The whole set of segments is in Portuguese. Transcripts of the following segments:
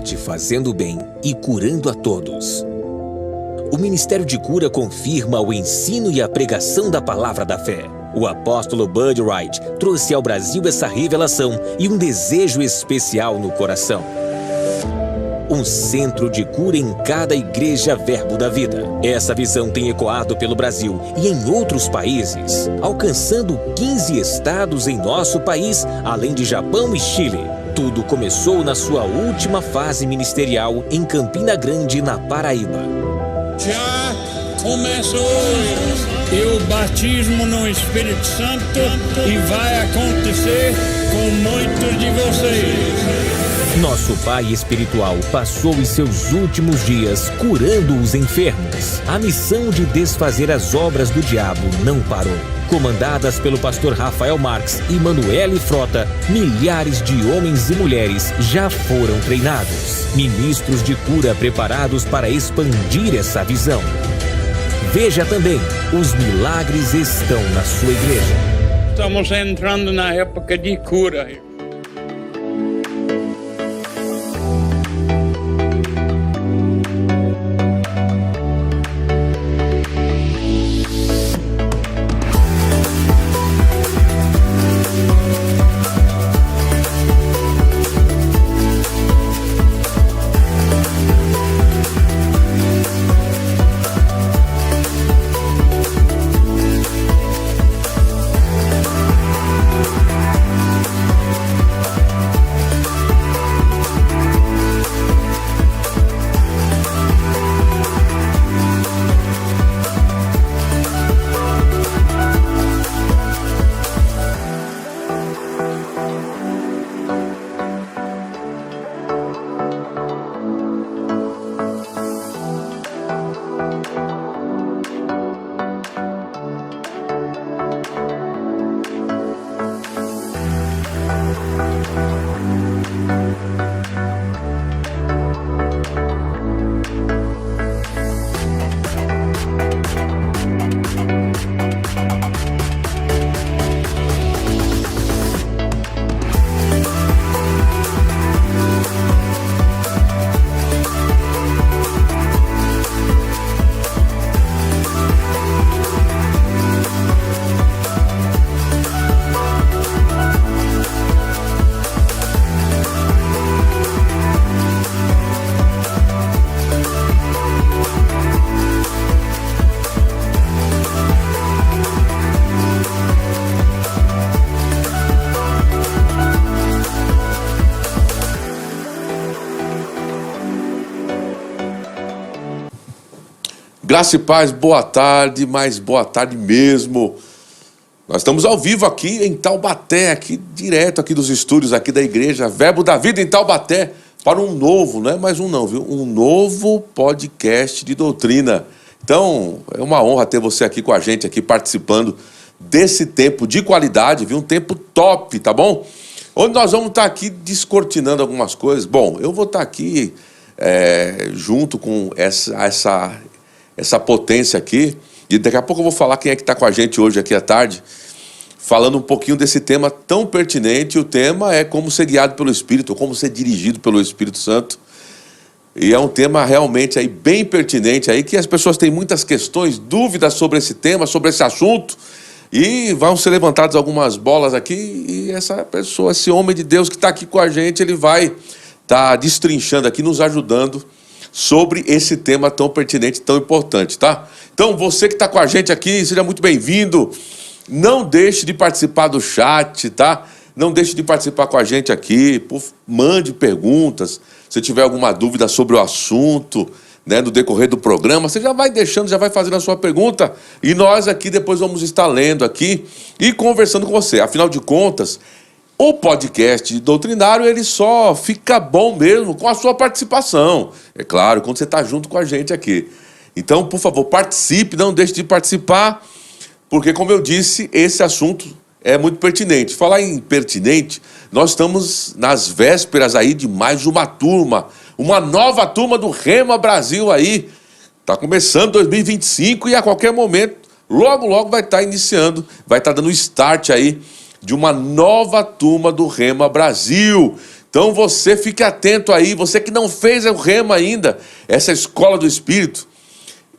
arte fazendo bem e curando a todos. O Ministério de Cura confirma o ensino e a pregação da palavra da fé. O apóstolo Bud Wright trouxe ao Brasil essa revelação e um desejo especial no coração. Um centro de cura em cada igreja Verbo da Vida. Essa visão tem ecoado pelo Brasil e em outros países, alcançando 15 estados em nosso país, além de Japão e Chile. Tudo começou na sua última fase ministerial em Campina Grande, na Paraíba. Já começou hoje e o batismo no Espírito Santo e vai acontecer com muitos de vocês. Nosso pai espiritual passou os seus últimos dias curando os enfermos. A missão de desfazer as obras do diabo não parou. Comandadas pelo pastor Rafael Marques e Manuele Frota, milhares de homens e mulheres já foram treinados. Ministros de cura preparados para expandir essa visão. Veja também, os milagres estão na sua igreja. Estamos entrando na época de cura. Graça e paz, boa tarde, mas boa tarde mesmo. Nós estamos ao vivo aqui em Taubaté, aqui direto aqui dos estúdios aqui da igreja Verbo da Vida em Taubaté, para um novo, não é mais um não, viu? Um novo podcast de doutrina. Então, é uma honra ter você aqui com a gente, aqui participando desse tempo de qualidade, viu? Um tempo top, tá bom? Onde nós vamos estar aqui descortinando algumas coisas. Bom, eu vou estar aqui junto com essa potência aqui, e daqui a pouco eu vou falar quem é que está com a gente hoje aqui à tarde, falando um pouquinho desse tema tão pertinente. O tema é como ser guiado pelo Espírito, como ser dirigido pelo Espírito Santo, e é um tema realmente aí bem pertinente, aí que as pessoas têm muitas questões, dúvidas sobre esse tema, sobre esse assunto, e vão ser levantadas algumas bolas aqui, e essa pessoa, esse homem de Deus que está aqui com a gente, ele vai estar destrinchando aqui, nos ajudando sobre esse tema tão pertinente, tão importante, tá? Então, você que está com a gente aqui, seja muito bem-vindo. Não deixe de participar do chat, tá? Não deixe de participar com a gente aqui. Mande perguntas. Se tiver alguma dúvida sobre o assunto, né, no decorrer do programa, você já vai deixando, já vai fazendo a sua pergunta. E nós aqui depois vamos estar lendo aqui e conversando com você. Afinal de contas, o podcast doutrinário, ele só fica bom mesmo com a sua participação. É claro, quando você está junto com a gente aqui. Então, por favor, participe, não deixe de participar, porque, como eu disse, esse assunto é muito pertinente. Falar em pertinente, nós estamos nas vésperas aí de mais uma turma, uma nova turma do Rema Brasil aí. Está começando 2025 e a qualquer momento, logo vai estar iniciando, vai estar dando start aí de uma nova turma do Rema Brasil. Então você fique atento aí, você que não fez o Rema ainda, essa escola do Espírito.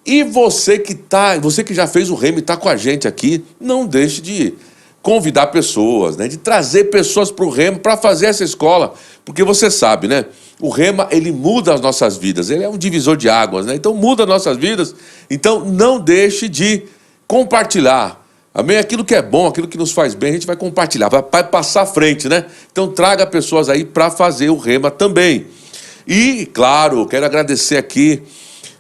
E você que já fez o Rema e está com a gente aqui, não deixe de convidar pessoas, né? De trazer pessoas para o Rema para fazer essa escola. Porque você sabe, né? O Rema, ele muda as nossas vidas, ele é um divisor de águas, né? Então muda as nossas vidas, então não deixe de compartilhar. Amém? Aquilo que é bom, aquilo que nos faz bem, a gente vai compartilhar, vai passar à frente, né? Então traga pessoas aí para fazer o Rema também. E, claro, quero agradecer aqui,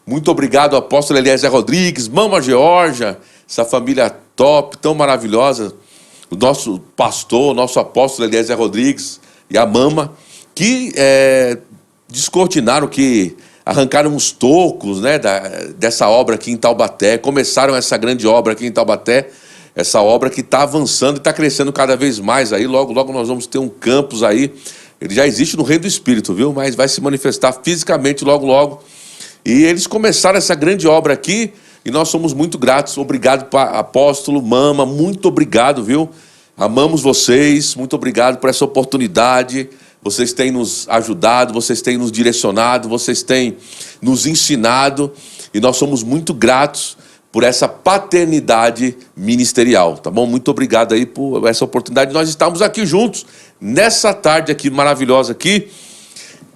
muito obrigado ao apóstolo Eliezer Rodrigues, Mama Georgia, essa família top, tão maravilhosa, o nosso pastor, nosso apóstolo Eliezer Rodrigues e a Mama, que descortinaram, que arrancaram uns tocos, né, dessa obra aqui em Taubaté, começaram essa grande obra aqui em Taubaté, essa obra que está avançando e está crescendo cada vez mais aí, logo, logo nós vamos ter um campus aí, ele já existe no Reino do Espírito, viu, mas vai se manifestar fisicamente logo, logo, e eles começaram essa grande obra aqui, e nós somos muito gratos, obrigado apóstolo, Mama, muito obrigado, viu, amamos vocês, muito obrigado por essa oportunidade. Vocês têm nos ajudado, vocês têm nos direcionado, vocês têm nos ensinado e nós somos muito gratos por essa paternidade ministerial, tá bom? Muito obrigado aí por essa oportunidade de nós estarmos aqui juntos, nessa tarde aqui maravilhosa aqui,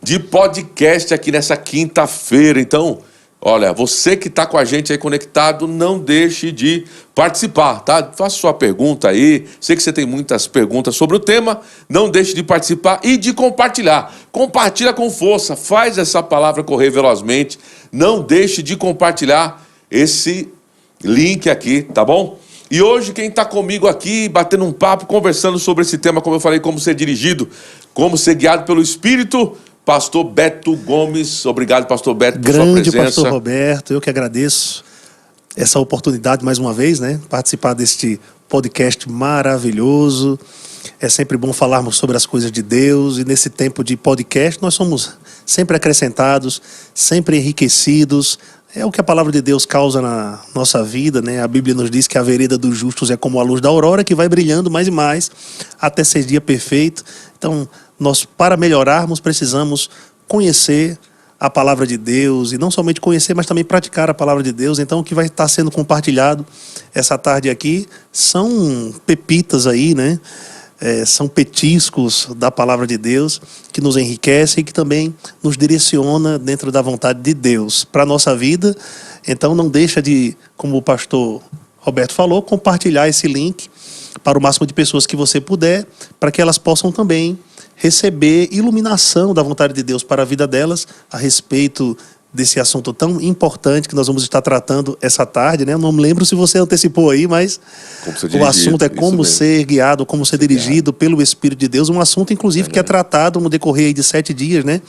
de podcast aqui nessa quinta-feira. Então, olha, você que está com a gente aí conectado, não deixe de participar, tá? Faça sua pergunta aí. Sei que você tem muitas perguntas sobre o tema. Não deixe de participar e de compartilhar. Compartilha com força. Faz essa palavra correr velozmente. Não deixe de compartilhar esse link aqui, tá bom? E hoje quem está comigo aqui, batendo um papo, conversando sobre esse tema, como eu falei, como ser dirigido, como ser guiado pelo Espírito, Pastor Beto Gomes. Obrigado, Pastor Beto, por sua presença. Grande Pastor Roberto, eu que agradeço essa oportunidade mais uma vez, né? Participar deste podcast maravilhoso. É sempre bom falarmos sobre as coisas de Deus e nesse tempo de podcast nós somos sempre acrescentados, sempre enriquecidos. É o que a palavra de Deus causa na nossa vida, né? A Bíblia nos diz que a vereda dos justos é como a luz da aurora que vai brilhando mais e mais até ser dia perfeito. Então, nós, para melhorarmos, precisamos conhecer a palavra de Deus, e não somente conhecer, mas também praticar a palavra de Deus. Então, o que vai estar sendo compartilhado essa tarde aqui são pepitas aí, né? São petiscos da palavra de Deus que nos enriquece e que também nos direciona dentro da vontade de Deus para a nossa vida. Então, não deixa de, como o pastor Roberto falou, compartilhar esse link para o máximo de pessoas que você puder, para que elas possam também receber iluminação da vontade de Deus para a vida delas a respeito desse assunto tão importante que nós vamos estar tratando essa tarde, né? Eu não me lembro se você antecipou aí, mas o assunto é como ser guiado, como ser dirigido pelo Espírito de Deus. Um assunto, inclusive, que é tratado no decorrer de 7 dias, né?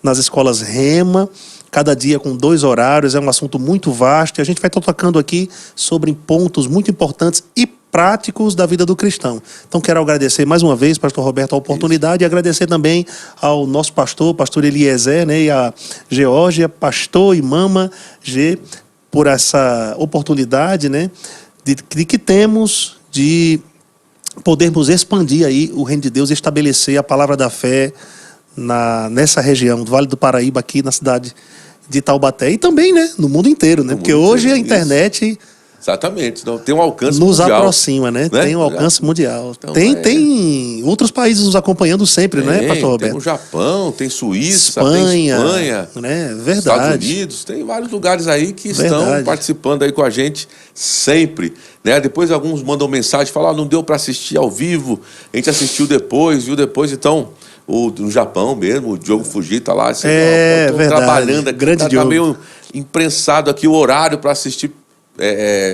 Nas escolas Rema, cada dia com 2 horários. É um assunto muito vasto e a gente vai estar tocando aqui sobre pontos muito importantes e práticos da vida do cristão. Então quero agradecer mais uma vez, pastor Roberto, a oportunidade. E agradecer também ao nosso pastor Eliezer, né, e a Geórgia, pastor e Mama G, por essa oportunidade, né, de que temos de podermos expandir aí o reino de Deus e estabelecer a palavra da fé nessa região do Vale do Paraíba, aqui na cidade de Taubaté, e também, né, no mundo inteiro, né, porque hoje a internet... Exatamente, então, tem um alcance nos mundial. Nos aproxima, né? Tem um alcance mundial. Então, tem outros países nos acompanhando sempre, né, pastor Roberto? Tem o Japão, tem Suíça, Espanha, tem Espanha, né? Verdade. Estados Unidos, tem vários lugares aí que estão participando aí com a gente sempre, né? Depois alguns mandam mensagem, falam, não deu para assistir ao vivo, a gente assistiu depois, viu depois, então... no Japão mesmo, o Diogo Fujita lá, assim, verdade. Trabalhando aqui, grande tá meio imprensado aqui o horário para assistir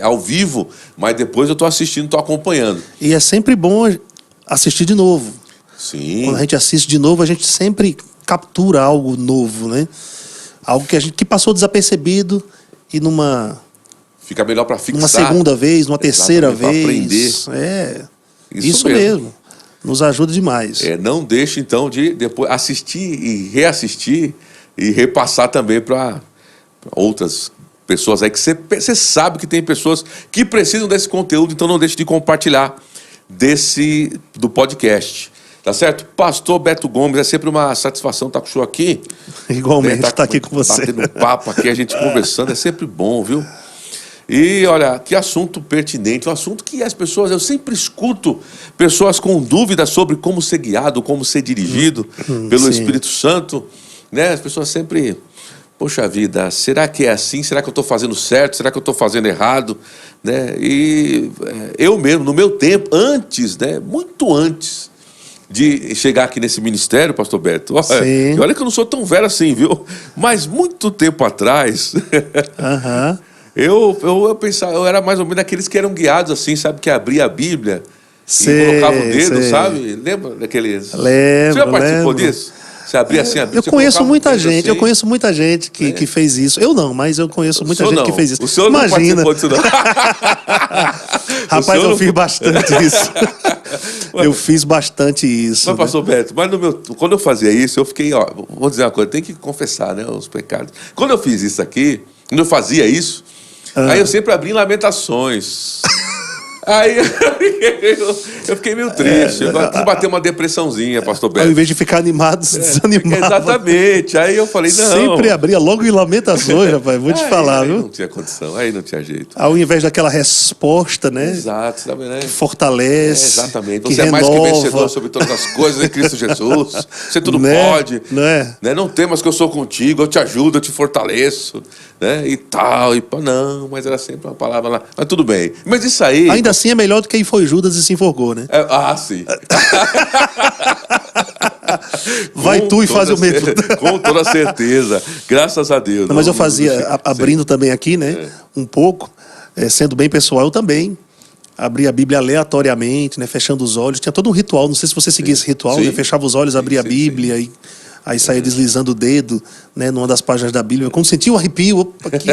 ao vivo, mas depois eu estou assistindo, estou acompanhando. E é sempre bom assistir de novo. Sim. Quando a gente assiste de novo, a gente sempre captura algo novo, né? Algo que passou desapercebido e fica melhor para fixar. Uma segunda vez, uma terceira vez. Para aprender. Isso mesmo. Nos ajuda demais. Não deixe, então, de depois assistir e reassistir e repassar também para outras pessoas aí, que você sabe que tem pessoas que precisam desse conteúdo, então não deixe de compartilhar do podcast. Tá certo? Pastor Beto Gomes, é sempre uma satisfação estar com o senhor aqui. Igualmente, estar aqui com você. Batendo papo aqui, a gente conversando, é sempre bom, viu? E olha, que assunto pertinente, um assunto que as pessoas, eu sempre escuto pessoas com dúvidas sobre como ser guiado, como ser dirigido pelo sim. Espírito Santo, né? As pessoas sempre, poxa vida, será que é assim? Será que eu estou fazendo certo? Será que eu estou fazendo errado? Né? E eu mesmo, no meu tempo, antes, né? Muito antes de chegar aqui nesse ministério, pastor Beto, olha que eu não sou tão velho assim, viu? Mas muito tempo atrás, eu pensava, eu era mais ou menos daqueles que eram guiados assim, sabe? Que abria a Bíblia e colocava o dedo, sabe? Lembra daqueles? Lembro, você já participou disso? Você abria assim a Bíblia? Eu conheço muita gente, assim. Eu conheço muita gente que fez isso. Eu não, mas eu conheço muita gente que fez isso. O senhor Imagina. não participou disso, não? Rapaz, eu fiz bastante isso. Eu fiz bastante isso. Mas, pastor Beto, quando eu fazia isso, eu fiquei, vou dizer uma coisa, tem que confessar, né, os pecados. Quando eu fiz isso aqui, quando eu fazia isso, aí eu sempre abri em Lamentações. Aí eu fiquei meio triste. Eu quis bater uma depressãozinha, pastor Beto. Ao invés de ficar animado, se desanimava. Exatamente. Aí eu falei, não. Sempre abria logo em Lamentações, rapaz. Vou te falar, aí viu? Não tinha condição, aí não tinha jeito. Ao invés daquela resposta, né? Exato, sabe, né? Que fortalece. Exatamente. Que Você renova. é mais que vencedor sobre todas as coisas em Cristo Jesus. Você tudo pode. Né? Não temas que eu sou contigo, eu te ajudo, eu te fortaleço. Né? E tal. Não, mas era sempre uma palavra lá. Mas tudo bem. Mas isso aí. Ainda assim é melhor do que foi Judas e se enforcou, né? Sim. Vai tu e faz o mesmo. Com toda certeza. Graças a Deus. Não, mas eu fazia, abrindo também aqui, né? Um pouco, sendo bem pessoal, eu também abria a Bíblia aleatoriamente, né? Fechando os olhos. Tinha todo um ritual, não sei se você seguia esse ritual, né? Fechava os olhos, abria a Bíblia e aí saía deslizando o dedo, né, numa das páginas da Bíblia. Quando sentia o arrepio, opa, aqui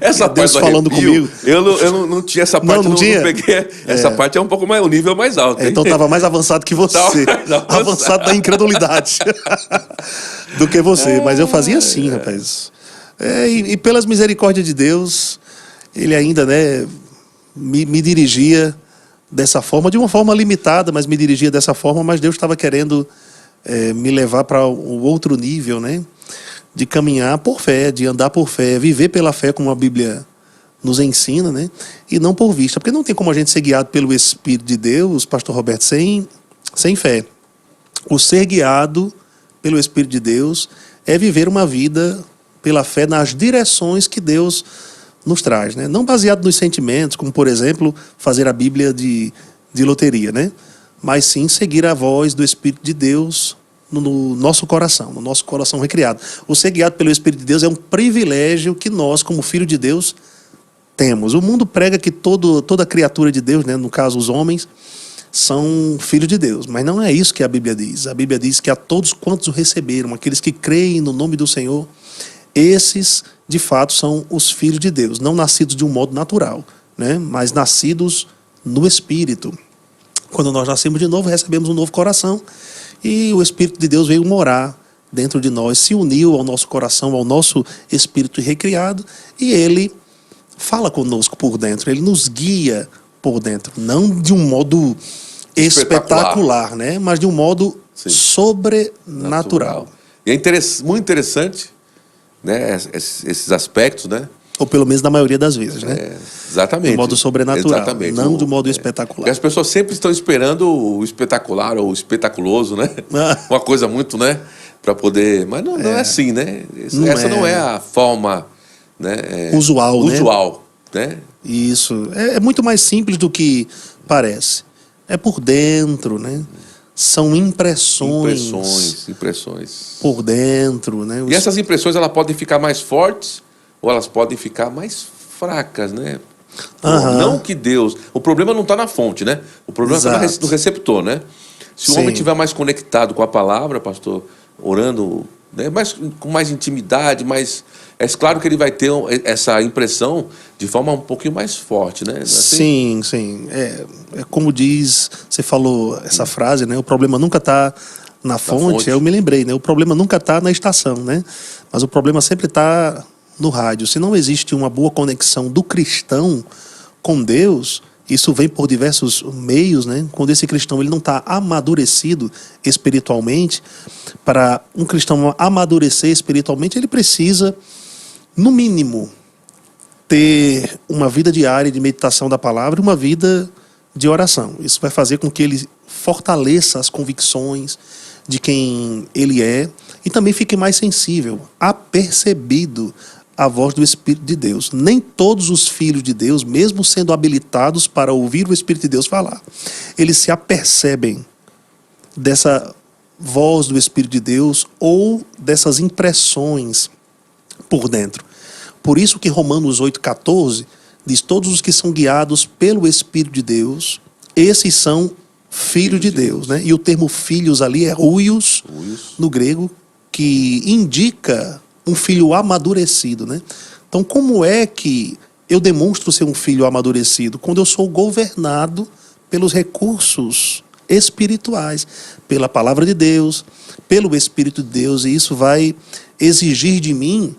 essa Deus parte falando comigo. Eu não tinha essa parte, não peguei. Essa parte é um pouco mais, o nível mais alto. Então estava mais avançado que você. Avançado da incredulidade do que você. Mas eu fazia assim, rapaz. E pelas misericórdias de Deus, ele ainda, né, me dirigia dessa forma, de uma forma limitada, mas me dirigia dessa forma, mas Deus estava querendo me levar para um outro nível, né? De caminhar por fé, de andar por fé, viver pela fé como a Bíblia nos ensina, né? E não por vista, porque não tem como a gente ser guiado pelo Espírito de Deus, pastor Roberto, sem fé. O ser guiado pelo Espírito de Deus é viver uma vida pela fé nas direções que Deus nos traz, né? Não baseado nos sentimentos, como por exemplo, fazer a Bíblia de loteria, né? Mas sim seguir a voz do Espírito de Deus no nosso coração recriado. O ser guiado pelo Espírito de Deus é um privilégio que nós, como filho de Deus, temos. O mundo prega que toda criatura de Deus, né, no caso os homens, são filhos de Deus. Mas não é isso que a Bíblia diz. A Bíblia diz que a todos quantos o receberam, aqueles que creem no nome do Senhor, esses, de fato, são os filhos de Deus. Não nascidos de um modo natural, né, mas nascidos no Espírito. Quando nós nascemos de novo, recebemos um novo coração e o Espírito de Deus veio morar dentro de nós, se uniu ao nosso coração, ao nosso espírito recriado, e ele fala conosco por dentro, ele nos guia por dentro, não de um modo espetacular, né? Mas de um modo sobrenatural. E é muito interessante, né, esses aspectos, né? Ou pelo menos na maioria das vezes, né? Exatamente. De modo sobrenatural, exatamente. Não de modo espetacular. E as pessoas sempre estão esperando o espetacular ou o espetaculoso, né? Uma coisa muito, né? Para poder... Mas não é assim, né? Essa não é a forma, né? Usual, né? Isso. É muito mais simples do que parece. É por dentro, né? São impressões. Impressões. Por dentro, né? E essas impressões, elas podem ficar mais fortes ou elas podem ficar mais fracas, né? Não que Deus... O problema não está na fonte, né? O problema está no receptor, né? Se o homem estiver mais conectado com a palavra, pastor, orando, né, com mais intimidade, é claro que ele vai ter essa impressão de forma um pouquinho mais forte, né? Assim? Sim. É como diz, você falou essa frase, né? O problema nunca está na fonte. Eu me lembrei, né? O problema nunca está na estação, né? Mas o problema sempre está no rádio. Se não existe uma boa conexão do cristão com Deus, Isso vem por diversos meios, né? Quando esse cristão ele não está amadurecido espiritualmente, para um cristão amadurecer espiritualmente, ele precisa, no mínimo, ter uma vida diária de meditação da palavra e uma vida de oração. Isso vai fazer com que ele fortaleça as convicções de quem ele é e também fique mais sensível, apercebido a voz do Espírito de Deus. Nem todos os filhos de Deus, mesmo sendo habilitados para ouvir o Espírito de Deus falar, eles se apercebem dessa voz do Espírito de Deus ou dessas impressões por dentro. Por isso que Romanos 8,14 diz: todos os que são guiados pelo Espírito de Deus, esses são filhos de Deus, né? E o termo filhos ali é huios, no grego, que indica um filho amadurecido, né? Então, como é que eu demonstro ser um filho amadurecido? Quando eu sou governado pelos recursos espirituais, pela palavra de Deus, pelo Espírito de Deus, e isso vai exigir de mim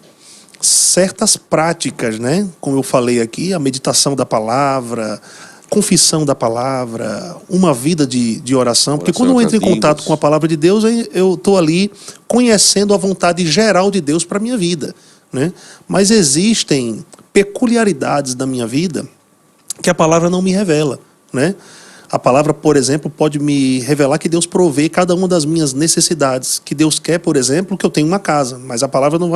certas práticas, né? Como eu falei aqui, a meditação da palavra, confissão da palavra, uma vida de oração. Porque quando eu entro em contato com a palavra de Deus, eu estou ali conhecendo a vontade geral de Deus para a minha vida, né? Mas existem peculiaridades da minha vida que a palavra não me revela, né? A palavra, por exemplo, pode me revelar que Deus provê cada uma das minhas necessidades. Que Deus quer, por exemplo, que eu tenha uma casa. Mas a palavra não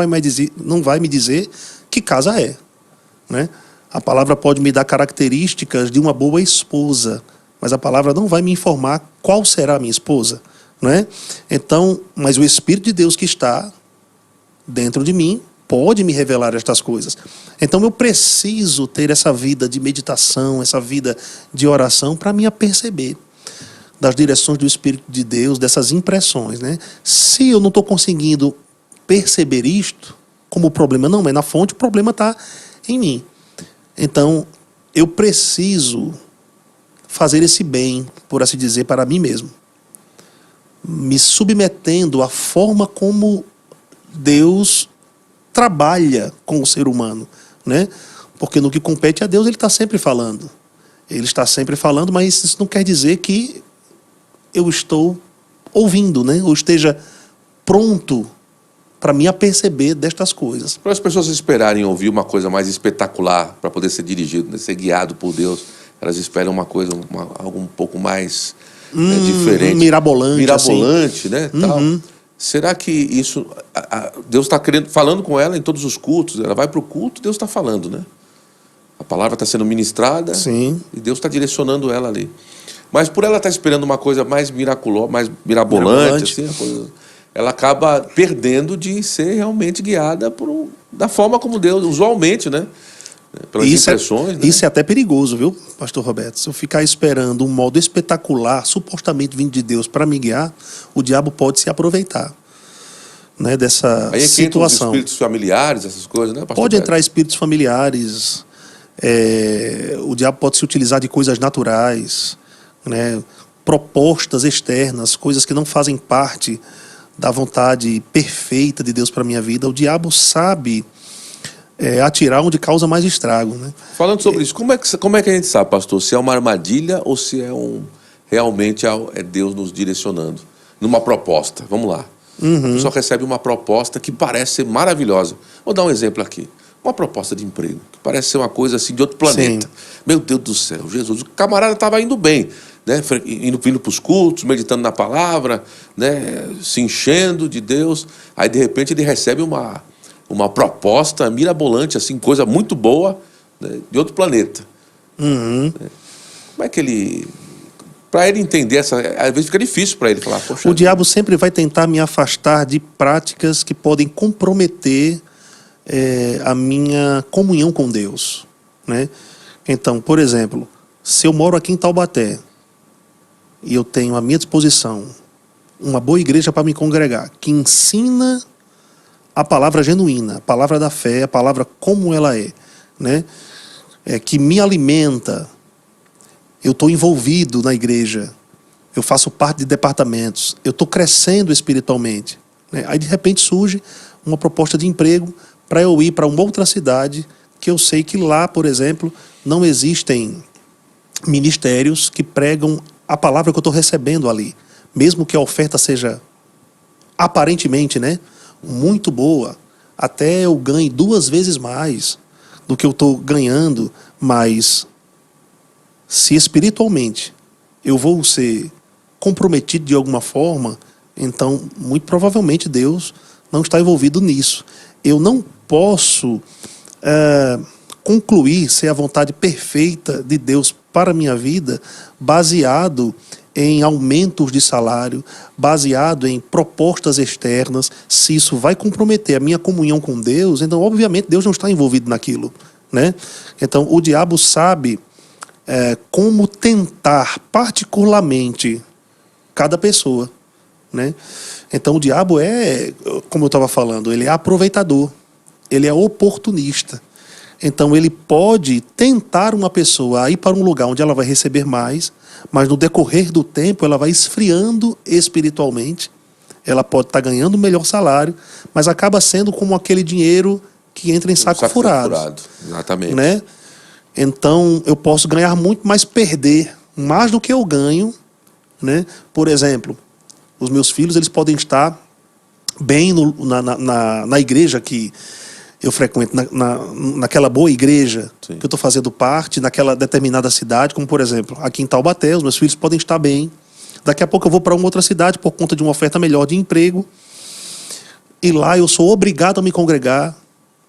vai me dizer que casa é, né? A palavra pode me dar características de uma boa esposa, mas a palavra não vai me informar qual será a minha esposa, não é? Então, mas o Espírito de Deus que está dentro de mim pode me revelar estas coisas. Então eu preciso ter essa vida de meditação, essa vida de oração para me aperceber das direções do Espírito de Deus, dessas impressões, né? Se eu não estou conseguindo perceber isto como o problema não é na fonte, o problema está em mim. Então, eu preciso fazer esse bem, por assim dizer, para mim mesmo. Me submetendo à forma como Deus trabalha com o ser humano, né? Porque no que compete a Deus, Ele está sempre falando. Ele está sempre falando, mas isso não quer dizer que eu estou ouvindo, né? Ou esteja pronto para me aperceber destas coisas. Para as pessoas esperarem ouvir uma coisa mais espetacular para poder ser dirigido, né, ser guiado por Deus, elas esperam uma coisa, algo um pouco mais diferente. Mirabolante, assim, né? Tal. Será que isso... Deus está falando com ela em todos os cultos, ela vai para o culto, Deus está falando, né? A palavra está sendo ministrada. Sim. E Deus está direcionando ela ali. Mas por ela estar esperando uma coisa mais mais mirabolante. Assim, a coisa, ela acaba perdendo de ser realmente guiada da forma como Deus, usualmente, né? Pelas impressões. Isso é até perigoso, viu, pastor Roberto? Se eu ficar esperando um modo espetacular, supostamente vindo de Deus, para me guiar, o diabo pode se aproveitar, né, dessa aí é que situação. Espíritos familiares, essas coisas, né, pastor? Pode entrar espíritos familiares, o diabo pode se utilizar de coisas naturais, né, propostas externas, coisas que não fazem parte da vontade perfeita de Deus para a minha vida. O diabo sabe atirar onde causa mais estrago, né? Falando sobre isso, como é que a gente sabe, pastor, se é uma armadilha ou se realmente é Deus nos direcionando? Numa proposta, vamos lá. A pessoa recebe uma proposta que parece ser maravilhosa. Vou dar um exemplo aqui. Uma proposta de emprego, que parece ser uma coisa assim de outro planeta. Sim. Meu Deus do céu, Jesus, o camarada estava indo bem, né? Indo para os cultos, meditando na palavra, né? Se enchendo de Deus. Aí, de repente, ele recebe uma proposta mirabolante, assim, coisa muito boa, né? De outro planeta. Como é que ele... Para ele entender às vezes fica difícil para ele falar. Poxa, o diabo sempre vai tentar me afastar de práticas que podem comprometer a minha comunhão com Deus, né? Então, por exemplo, se eu moro aqui em Taubaté e eu tenho à minha disposição uma boa igreja para me congregar, que ensina a palavra genuína, a palavra da fé, a palavra como ela é, né? Que me alimenta, eu estou envolvido na igreja, eu faço parte de departamentos, eu estou crescendo espiritualmente, né? Aí de repente surge uma proposta de emprego para eu ir para uma outra cidade, que eu sei que lá, por exemplo, não existem ministérios que pregam a palavra que eu estou recebendo ali. Mesmo que a oferta seja aparentemente, né, muito boa, até eu ganhe 2 vezes mais do que eu estou ganhando, mas se espiritualmente eu vou ser comprometido de alguma forma, então muito provavelmente Deus não está envolvido nisso. Eu não posso concluir ser a vontade perfeita de Deus para a minha vida baseado em aumentos de salário, baseado em propostas externas. Se isso vai comprometer a minha comunhão com Deus, então obviamente Deus não está envolvido naquilo, né? Então o diabo sabe como tentar particularmente cada pessoa, né? Então o diabo como eu estava falando, ele é aproveitador, ele é oportunista. Então ele pode tentar uma pessoa a ir para um lugar onde ela vai receber mais, mas no decorrer do tempo ela vai esfriando espiritualmente. Ela pode estar ganhando um melhor salário, mas acaba sendo como aquele dinheiro que entra em saco furado. Exatamente. Né? Então eu posso ganhar muito, mas perder mais do que eu ganho, né? Por exemplo, os meus filhos eles podem estar bem na igreja que eu frequento, naquela boa igreja Sim. que eu estou fazendo parte, naquela determinada cidade, como por exemplo, aqui em Taubaté, os meus filhos podem estar bem. Daqui a pouco eu vou para uma outra cidade por conta de uma oferta melhor de emprego. E lá eu sou obrigado a me congregar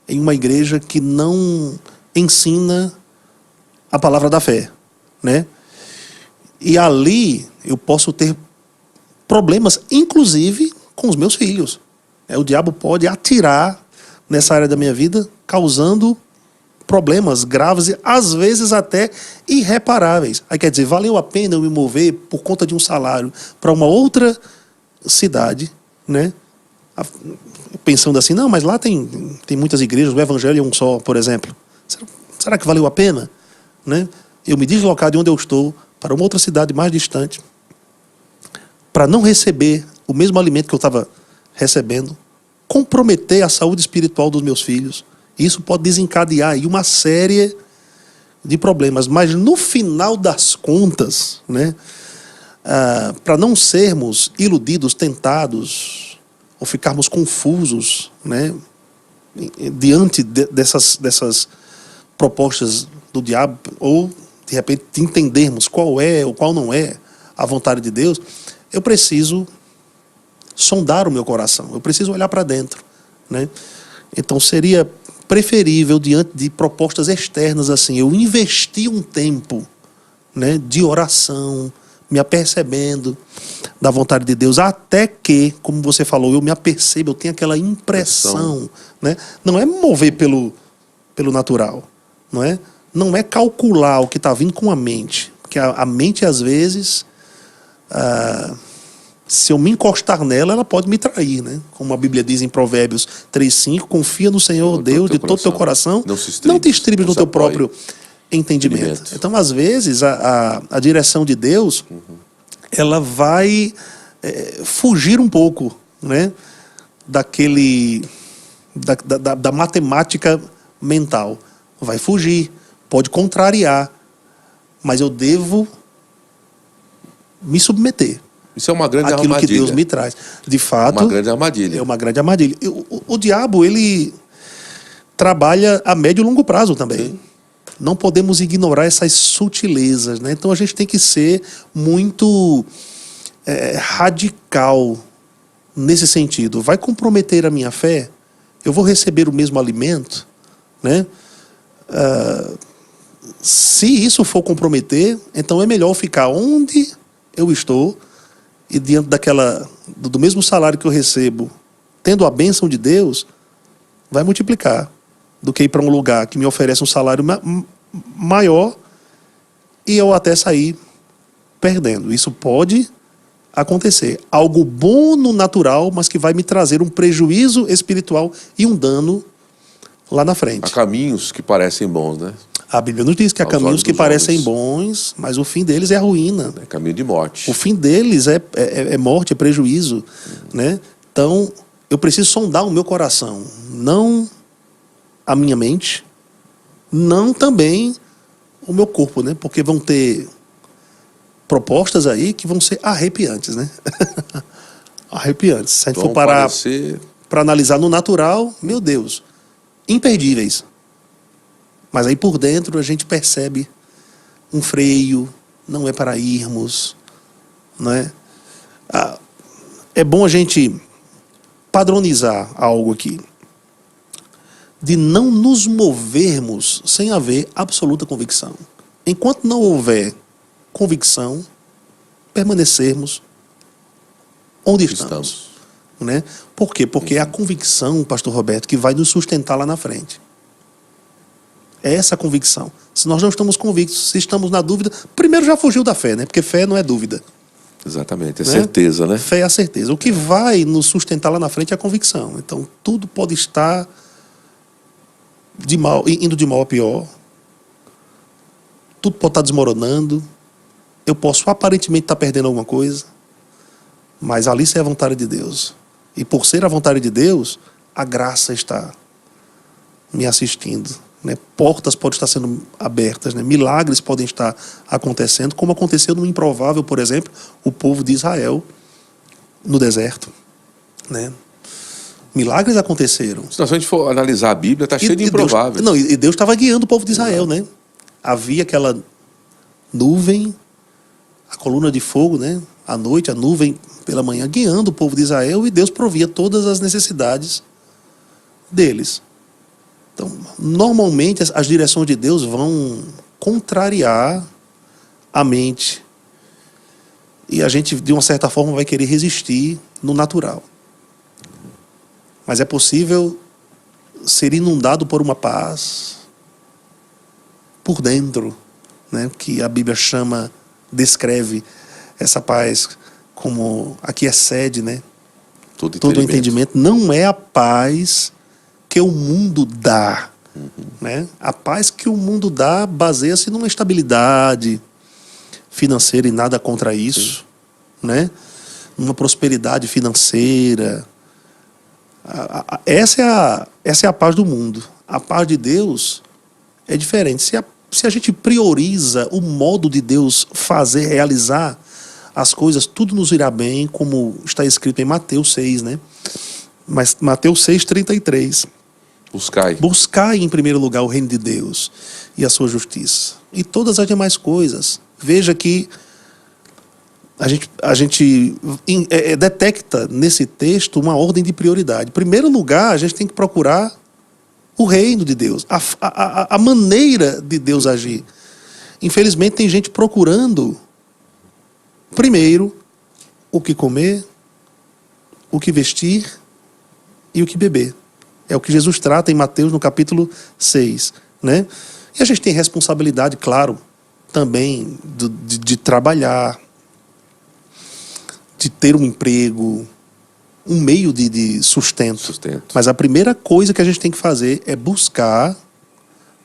em uma igreja que não ensina a palavra da fé, né? E ali eu posso ter problemas, inclusive com os meus filhos. O diabo pode atirar nessa área da minha vida, causando problemas graves e às vezes até irreparáveis. Aí quer dizer, valeu a pena eu me mover por conta de um salário para uma outra cidade, né? Pensando assim, não, mas lá tem muitas igrejas, o evangelho é um só, por exemplo. Será que valeu a pena, né? Eu me deslocar de onde eu estou para uma outra cidade mais distante para não receber o mesmo alimento que eu estava recebendo, comprometer a saúde espiritual dos meus filhos. Isso pode desencadear aí uma série de problemas. Mas no final das contas, né, para não sermos iludidos, tentados, ou ficarmos confusos, né, diante dessas propostas do diabo, ou de repente entendermos qual é ou qual não é a vontade de Deus, eu preciso sondar o meu coração, eu preciso olhar para dentro, né? Então seria preferível, diante de propostas externas assim, eu investir um tempo, né, de oração, me apercebendo da vontade de Deus, até que, como você falou, eu me apercebo, eu tenho aquela impressão, né? Não é me mover pelo natural, não é calcular o que está vindo com a mente, porque a mente às vezes se eu me encostar nela, ela pode me trair, né? Como a Bíblia diz em Provérbios 3:5, confia no Senhor Deus de todo o teu coração, não te estribes no teu próprio entendimento. Então, às vezes, a direção de Deus, ela vai fugir um pouco, né? Da matemática mental. Vai fugir, pode contrariar, mas eu devo me submeter. Isso é uma grande aquilo armadilha. Que Deus me traz. De fato, uma grande armadilha. É uma grande armadilha. O diabo, ele trabalha a médio e longo prazo também. Sim. Não podemos ignorar essas sutilezas, né? Então a gente tem que ser muito radical nesse sentido. Vai comprometer a minha fé? Eu vou receber o mesmo alimento, né? Se isso for comprometer, então é melhor ficar onde eu estou e diante do mesmo salário que eu recebo, tendo a bênção de Deus, vai multiplicar, do que ir para um lugar que me oferece um salário maior e eu até sair perdendo. Isso pode acontecer. Algo bom no natural, mas que vai me trazer um prejuízo espiritual e um dano lá na frente. Há caminhos que parecem bons, né? A Bíblia nos diz que há caminhos que parecem bons, mas o fim deles é a ruína. É caminho de morte. O fim deles é morte, é prejuízo, né? Então, eu preciso sondar o meu coração, não a minha mente, não também o meu corpo, né? Porque vão ter propostas aí que vão ser arrepiantes, né? Arrepiantes. Se a gente for parar para analisar no natural, meu Deus, imperdíveis. Mas aí por dentro a gente percebe um freio, não é para irmos, não é? É bom a gente padronizar algo aqui, de não nos movermos sem haver absoluta convicção. Enquanto não houver convicção, permanecermos onde estamos. Né? Por quê? Porque é a convicção, pastor Roberto, que vai nos sustentar lá na frente. É essa a convicção. Se nós não estamos convictos, se estamos na dúvida, primeiro já fugiu da fé, né? Porque fé não é dúvida. Exatamente, é certeza, né? Fé é a certeza. O que vai nos sustentar lá na frente é a convicção. Então, tudo pode estar indo de mal a pior. Tudo pode estar desmoronando. Eu posso aparentemente estar perdendo alguma coisa, mas ali é a vontade de Deus. E por ser a vontade de Deus, a graça está me assistindo. Né? Portas podem estar sendo abertas, né? Milagres podem estar acontecendo, como aconteceu no improvável, por exemplo, o povo de Israel no deserto. Né? Milagres aconteceram. Se a gente for analisar a Bíblia, está cheio de improváveis. E Deus estava guiando o povo de Israel. Né? Havia aquela nuvem, a coluna de fogo, né? À noite, a nuvem pela manhã, guiando o povo de Israel, e Deus provia todas as necessidades deles. Então, normalmente, as direções de Deus vão contrariar a mente. E a gente, de uma certa forma, vai querer resistir no natural. Mas é possível ser inundado por uma paz por dentro, né? Que a Bíblia descreve essa paz como aqui excede, né? Todo entendimento. Não é a paz que o mundo dá. Né? A paz que o mundo dá baseia-se numa estabilidade financeira e nada contra isso. Né? Numa prosperidade financeira. Essa é a paz do mundo. A paz de Deus é diferente. Se a gente prioriza o modo de Deus realizar as coisas, tudo nos irá bem, como está escrito em Mateus 6, né? Mas Mateus 6:33. Buscai em primeiro lugar o reino de Deus e a sua justiça. E todas as demais coisas. Veja que a gente detecta nesse texto uma ordem de prioridade. Em primeiro lugar, a gente tem que procurar o reino de Deus, a maneira de Deus agir. Infelizmente, tem gente procurando primeiro o que comer, o que vestir e o que beber. É o que Jesus trata em Mateus no capítulo 6. Né? E a gente tem responsabilidade, claro, também de trabalhar, de ter um emprego, um meio de sustento. Mas a primeira coisa que a gente tem que fazer é buscar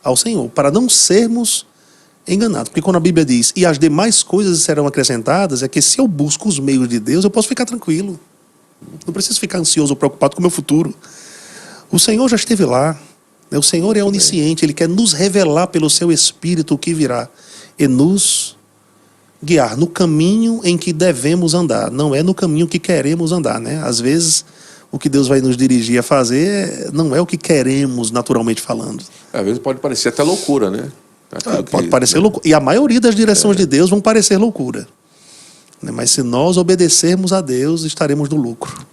ao Senhor, para não sermos enganados. Porque quando a Bíblia diz, e as demais coisas serão acrescentadas, é que se eu busco os meios de Deus, eu posso ficar tranquilo. Não preciso ficar ansioso ou preocupado com o meu futuro. O Senhor já esteve lá. O Senhor é onisciente. Ele quer nos revelar pelo seu Espírito o que virá. E nos guiar no caminho em que devemos andar. Não é no caminho que queremos andar. Né? Às vezes, o que Deus vai nos dirigir a fazer não é o que queremos, naturalmente falando. Às vezes pode parecer até loucura, né? Pode parecer loucura. E a maioria das direções de Deus vão parecer loucura. Mas se nós obedecermos a Deus, estaremos no lucro.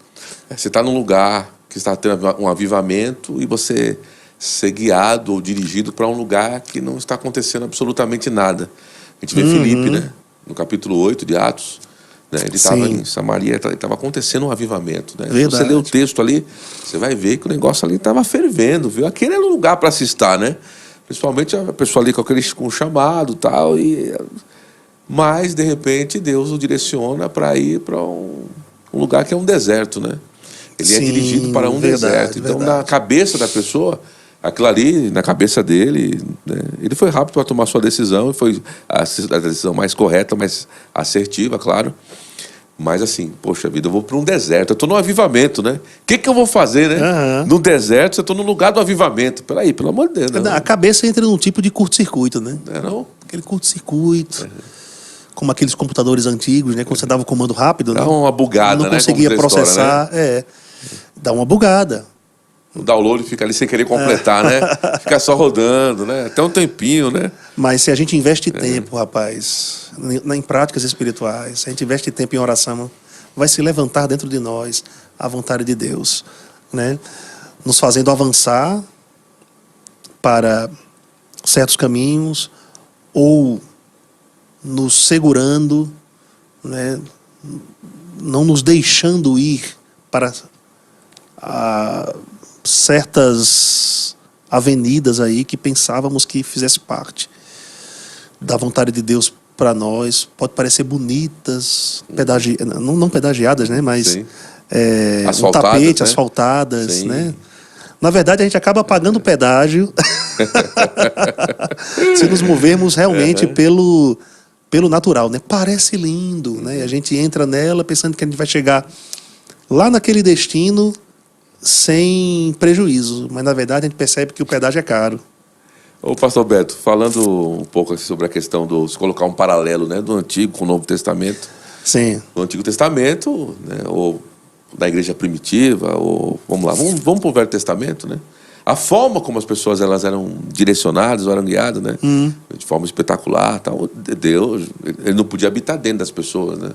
Você está num lugar que está tendo um avivamento e você ser guiado ou dirigido para um lugar que não está acontecendo absolutamente nada. A gente vê Filipe, né? No capítulo 8 de Atos, né? Ele estava em Samaria, estava acontecendo um avivamento. Né? Se você ler o texto ali, você vai ver que o negócio ali estava fervendo, viu? Aquele era o lugar para se estar, né? Principalmente a pessoa ali com o chamado e tal. Mas, de repente, Deus o direciona para ir para um lugar que é um deserto, né? Ele é dirigido para um deserto. Então, na cabeça da pessoa, aquilo ali, na cabeça dele, né, ele foi rápido para tomar sua decisão, e foi a decisão mais correta, mais assertiva, claro. Mas assim, poxa vida, eu vou para um deserto, eu estou num avivamento, né? O que eu vou fazer, né? Aham. No deserto, eu estou no lugar do avivamento. Peraí, pelo amor de Deus. Não. A cabeça entra num tipo de curto-circuito, né? Não? Aquele curto-circuito. Como aqueles computadores antigos, né? Quando você dava o comando rápido, Dá né? uma bugada, não né? conseguia Como diz a história, processar. Dá uma bugada. O download fica ali sem querer completar, né? Fica só rodando, né? Até um tempinho, né? Mas se a gente investe tempo, rapaz, em práticas espirituais, se a gente investe tempo em oração, vai se levantar dentro de nós a vontade de Deus, né? Nos fazendo avançar para certos caminhos ou nos segurando, né? Não nos deixando ir para certas avenidas aí que pensávamos que fizesse parte da vontade de Deus para nós. Pode parecer bonitas, não pedagiadas, né? Mas um Asfaltadas, tapete, né? asfaltadas, Sim. né? Na verdade, a gente acaba pagando pedágio se nos movermos realmente pelo natural, né? Parece lindo, né? E a gente entra nela pensando que a gente vai chegar lá naquele destino sem prejuízo, mas na verdade a gente percebe que o pedágio é caro. Ô, pastor Beto, falando um pouco assim sobre a questão se colocar um paralelo, né, do Antigo com o Novo Testamento. Sim. No Antigo Testamento, né, ou da igreja primitiva, ou vamos lá, vamos para o Velho Testamento, né? A forma como as pessoas elas eram direcionadas, eram guiadas, né? De forma espetacular, tal. Deus, ele não podia habitar dentro das pessoas, né?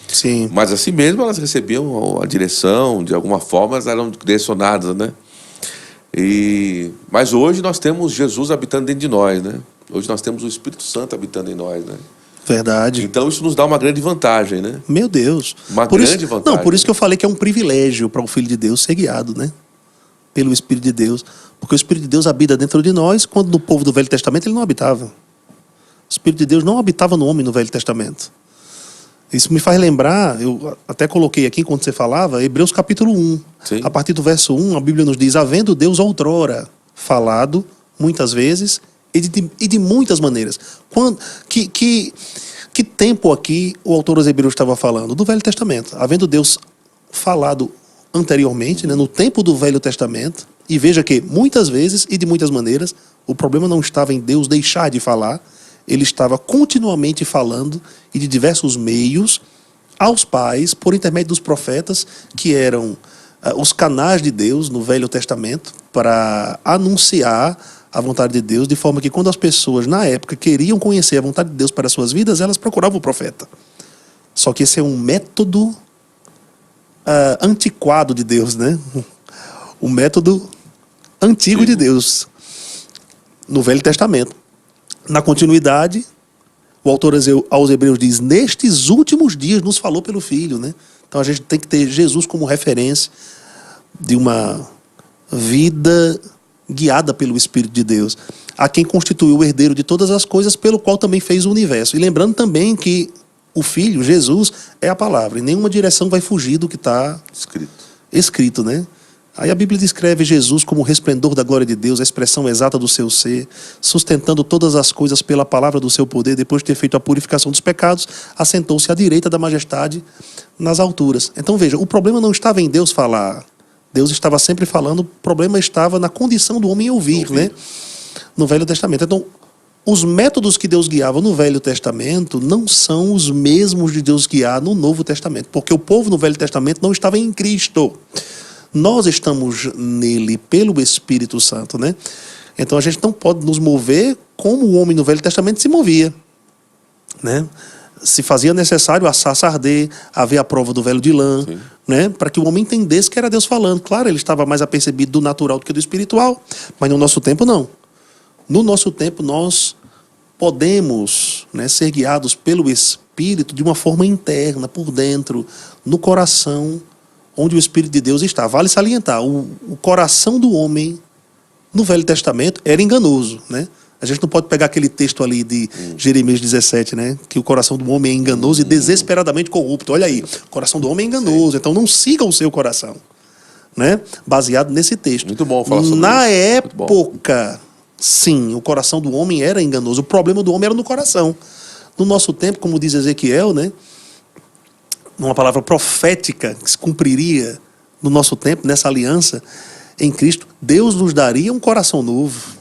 Sim. Mas assim mesmo elas recebiam a direção, de alguma forma elas eram direcionadas, né? Mas hoje nós temos Jesus habitando dentro de nós, né? Hoje nós temos o Espírito Santo habitando em nós, né? Verdade. Então isso nos dá uma grande vantagem, né? Meu Deus. Uma por grande isso, vantagem. Não, por isso que eu falei que é um privilégio para o Filho de Deus ser guiado, né? Pelo Espírito de Deus. Porque o Espírito de Deus habita dentro de nós, quando no povo do Velho Testamento ele não habitava. O Espírito de Deus não habitava no homem no Velho Testamento. Isso me faz lembrar, eu até coloquei aqui quando você falava, Hebreus capítulo 1. Sim. A partir do verso 1, a Bíblia nos diz: havendo Deus outrora falado, muitas vezes, e de muitas maneiras. Que tempo aqui o autor aos Hebreus estava falando? Do Velho Testamento. Havendo Deus falado anteriormente, né, no tempo do Velho Testamento, e veja que muitas vezes e de muitas maneiras, o problema não estava em Deus deixar de falar, ele estava continuamente falando e de diversos meios aos pais, por intermédio dos profetas, que eram os canais de Deus no Velho Testamento, para anunciar a vontade de Deus, de forma que quando as pessoas, na época, queriam conhecer a vontade de Deus para as suas vidas, elas procuravam o profeta. Só que esse é um método antiquado de Deus, né? O método antigo de Deus no Velho Testamento. Na continuidade, o autor aos Hebreus diz: nestes últimos dias nos falou pelo Filho, né? Então a gente tem que ter Jesus como referência de uma vida guiada pelo Espírito de Deus, a quem constituiu o herdeiro de todas as coisas, pelo qual também fez o universo. E lembrando também que o Filho, Jesus, é a palavra, e nenhuma direção vai fugir do que está escrito, né? Aí a Bíblia descreve Jesus como o resplendor da glória de Deus, a expressão exata do seu ser, sustentando todas as coisas pela palavra do seu poder. Depois de ter feito a purificação dos pecados, assentou-se à direita da majestade nas alturas. Então veja, o problema não estava em Deus falar. Deus estava sempre falando, o problema estava na condição do homem ouvir, né? No Velho Testamento. Então, os métodos que Deus guiava no Velho Testamento não são os mesmos de Deus guiar no Novo Testamento, porque o povo no Velho Testamento não estava em Cristo. Nós estamos nele pelo Espírito Santo, né? Então a gente não pode nos mover como o homem no Velho Testamento se movia, né? Se fazia necessário a sarça arder, haver a prova do véu de lã, né? Para que o homem entendesse que era Deus falando. Claro, ele estava mais apercebido do natural do que do espiritual, mas no nosso tempo não. No nosso tempo nós podemos, né, ser guiados pelo Espírito de uma forma interna, por dentro, no coração, onde o Espírito de Deus está. Vale salientar, o coração do homem no Velho Testamento era enganoso, né? A gente não pode pegar aquele texto ali de Jeremias 17, né? Que o coração do homem é enganoso e desesperadamente corrupto. Olha aí, o coração do homem é enganoso, então não siga o seu coração, né? Baseado nesse texto. Muito bom falar sobre Na isso. época, sim, o coração do homem era enganoso. O problema do homem era no coração. No nosso tempo, como diz Ezequiel, né? numa palavra profética que se cumpriria no nosso tempo, nessa aliança em Cristo, Deus nos daria um coração novo,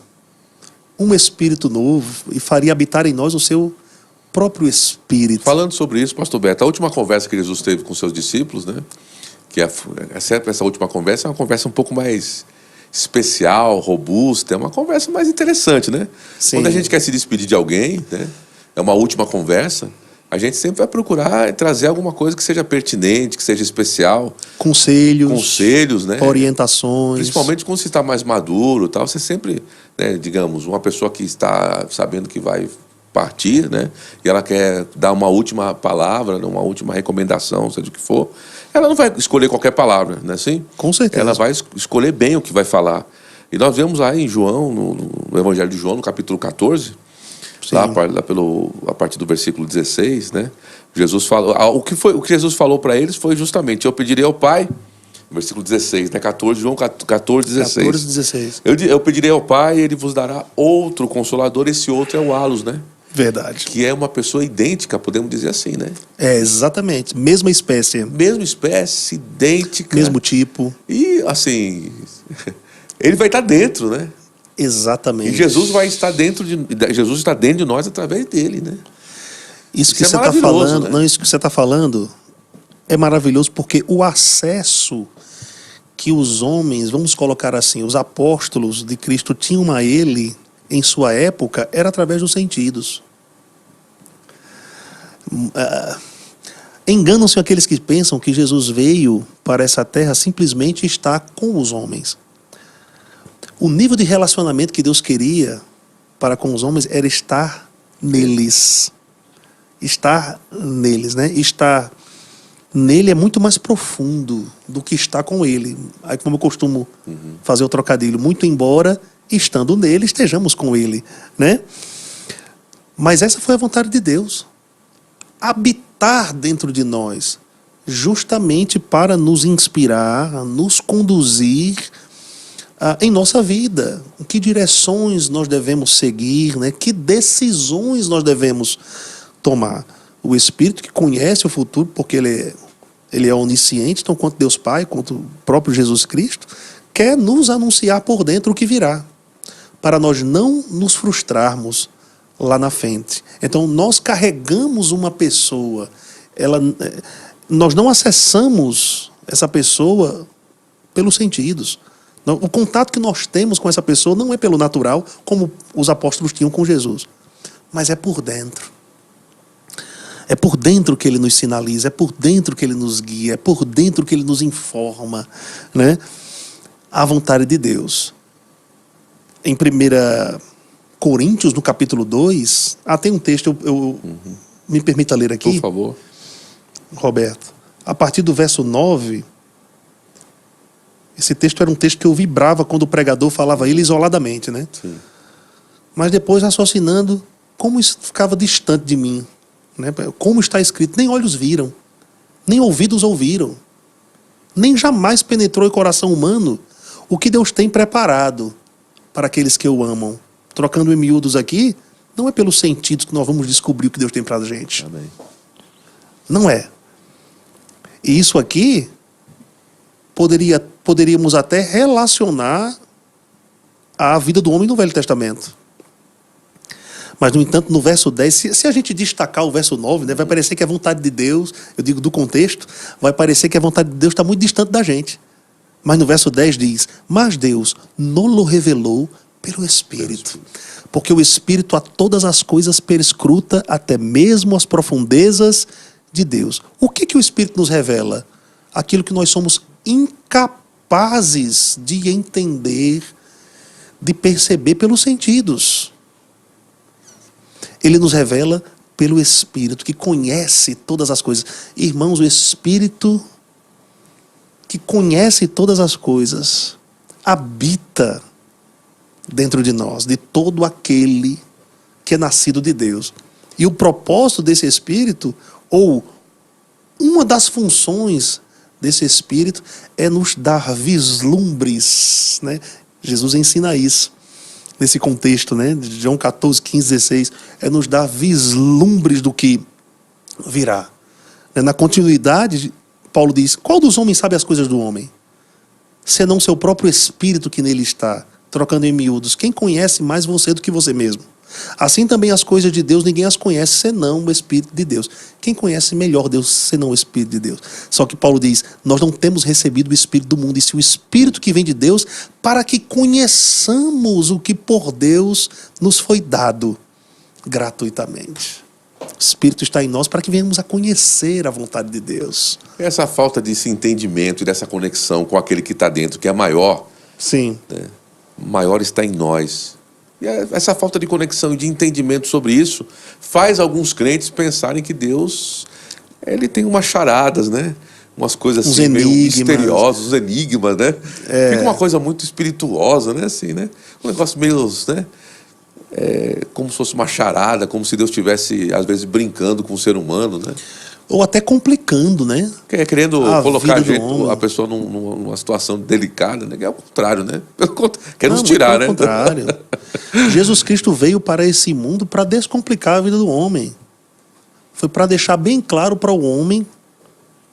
um espírito novo, e faria habitar em nós o seu próprio espírito. Falando sobre isso, pastor Beto, a última conversa que Jesus teve com seus discípulos, né? Que essa última conversa é uma conversa um pouco mais especial, robusta, é uma conversa mais interessante, né? Sim. Quando a gente quer se despedir de alguém, né? É uma última conversa, a gente sempre vai procurar trazer alguma coisa que seja pertinente, que seja especial. Conselhos, né? Orientações. Principalmente quando você está mais maduro, tal, você sempre, né, digamos, uma pessoa que está sabendo que vai partir, né, e ela quer dar uma última palavra, uma última recomendação, seja o que for, ela não vai escolher qualquer palavra, não é assim? Com certeza. Ela vai escolher bem o que vai falar. E nós vemos aí em João, no Evangelho de João, no capítulo 14, lá a partir do versículo 16, né? Jesus falou, o que Jesus falou para eles foi justamente: eu pedirei ao Pai, versículo 16, né? 14, João 14, 16. 14, 16. Eu pedirei ao Pai, ele vos dará outro consolador, esse outro é o Alos, né? Verdade. Que é uma pessoa idêntica, podemos dizer assim, né? É, exatamente. Mesma espécie. Mesma espécie, idêntica. Mesmo tipo. E, assim, ele vai estar dentro, né? Exatamente. E Jesus está dentro de nós através dele, né? Isso que é você está maravilhoso, falando, né? não, isso que você está falando é maravilhoso, porque o acesso que os homens, vamos colocar assim, os apóstolos de Cristo tinham a ele em sua época era através dos sentidos. Enganam-se aqueles que pensam que Jesus veio para essa terra simplesmente estar com os homens. O nível de relacionamento que Deus queria para com os homens era estar neles. Estar neles, né? Estar nele é muito mais profundo do que estar com ele. Aí, como eu costumo fazer o trocadilho, muito embora estando nele, estejamos com ele, né? Mas essa foi a vontade de Deus. Habitar dentro de nós, justamente para nos inspirar, nos conduzir em nossa vida. Que direções nós devemos seguir, né? Que decisões nós devemos tomar. O Espírito que conhece o futuro, porque ele é onisciente, então quanto Deus Pai, quanto o próprio Jesus Cristo, quer nos anunciar por dentro o que virá, para nós não nos frustrarmos lá na frente. Então nós carregamos uma pessoa, nós não acessamos essa pessoa pelos sentidos. O contato que nós temos com essa pessoa não é pelo natural, como os apóstolos tinham com Jesus, mas é por dentro. É por dentro que ele nos sinaliza, é por dentro que ele nos guia, é por dentro que ele nos informa, né? A vontade de Deus. Em 1 Coríntios, no capítulo 2, tem um texto, me permita ler aqui. Por favor. Roberto. A partir do verso 9, esse texto era um texto que eu vibrava quando o pregador falava ele isoladamente, né? Sim. Mas depois raciocinando como isso ficava distante de mim, né? Como está escrito, nem olhos viram, nem ouvidos ouviram, nem jamais penetrou em coração humano o que Deus tem preparado para aqueles que o amam. Trocando em miúdos aqui, não é pelos sentidos que nós vamos descobrir o que Deus tem para a gente. Amém. Não é. E isso aqui poderíamos até relacionar à vida do homem no Velho Testamento. Mas, no entanto, no verso 10, se a gente destacar o verso 9, né, vai parecer que a vontade de Deus, eu digo do contexto, vai parecer que a vontade de Deus está muito distante da gente. Mas no verso 10 diz: mas Deus nos revelou pelo Espírito. Porque o Espírito a todas as coisas perscruta, até mesmo as profundezas de Deus. O que o Espírito nos revela? Aquilo que nós somos incapazes de entender, de perceber pelos sentidos. Ele nos revela pelo Espírito, que conhece todas as coisas. Irmãos, o Espírito que conhece todas as coisas habita dentro de nós, de todo aquele que é nascido de Deus. E o propósito desse Espírito, ou uma das funções desse Espírito, é nos dar vislumbres, né? Jesus ensina isso nesse contexto, né? De João 14, 15, 16, é nos dar vislumbres do que virá. Na continuidade, Paulo diz: qual dos homens sabe as coisas do homem? Senão seu próprio espírito que nele está. Trocando em miúdos, quem conhece mais você do que você mesmo? Assim também as coisas de Deus ninguém as conhece senão o Espírito de Deus. Quem conhece melhor Deus senão o Espírito de Deus? Só que Paulo diz: nós não temos recebido o Espírito do mundo, e sim o Espírito que vem de Deus, para que conheçamos o que por Deus nos foi dado gratuitamente. O Espírito está em nós para que venhamos a conhecer a vontade de Deus. Essa falta desse entendimento e dessa conexão com aquele que está dentro, que é maior, Sim. né? Maior está em nós. E essa falta de conexão e de entendimento sobre isso faz alguns crentes pensarem que Deus, ele tem umas charadas, né? Umas coisas assim meio misteriosas, os enigmas, né? Fica uma coisa muito espirituosa, né? Assim, né? Um negócio meio, né? Como se fosse uma charada, como se Deus estivesse, às vezes, brincando com o ser humano, né? Ou até complicando, né? Querendo colocar a a pessoa numa situação delicada, né? É o contrário, né? Quer nos Não, tirar, né? pelo contrário. Jesus Cristo veio para esse mundo para descomplicar a vida do homem. Foi para deixar bem claro para o homem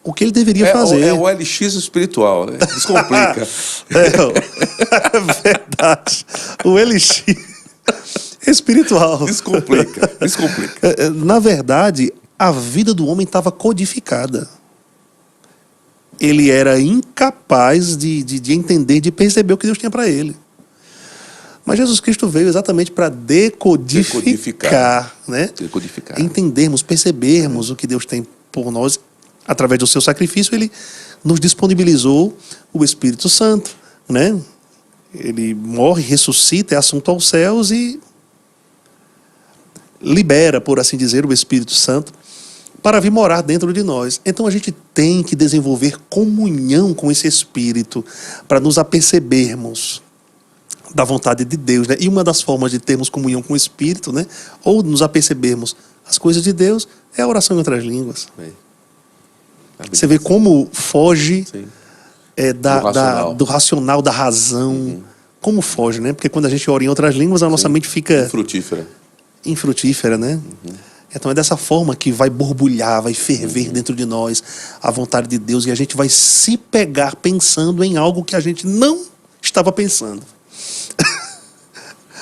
o que ele deveria fazer. É o LX espiritual, né? Descomplica. É verdade. O LX espiritual. Descomplica. Na verdade, a vida do homem estava codificada. Ele era incapaz de entender, de perceber o que Deus tinha para ele. Mas Jesus Cristo veio exatamente para decodificar, né? Decodificar. Entendermos, percebermos o que Deus tem por nós. Através do seu sacrifício, ele nos disponibilizou o Espírito Santo, né? Ele morre, ressuscita, é assunto aos céus e libera, por assim dizer, o Espírito Santo para vir morar dentro de nós. Então a gente tem que desenvolver comunhão com esse Espírito para nos apercebermos da vontade de Deus, né? E uma das formas de termos comunhão com o Espírito, né? Ou nos apercebermos as coisas de Deus, é a oração em outras línguas. Você vê como foge do racional, da razão. Uhum. Como foge, né? Porque quando a gente ora em outras línguas, a nossa mente fica infrutífera, né? Uhum. Então é dessa forma que vai borbulhar, vai ferver dentro de nós a vontade de Deus, e a gente vai se pegar pensando em algo que a gente não estava pensando.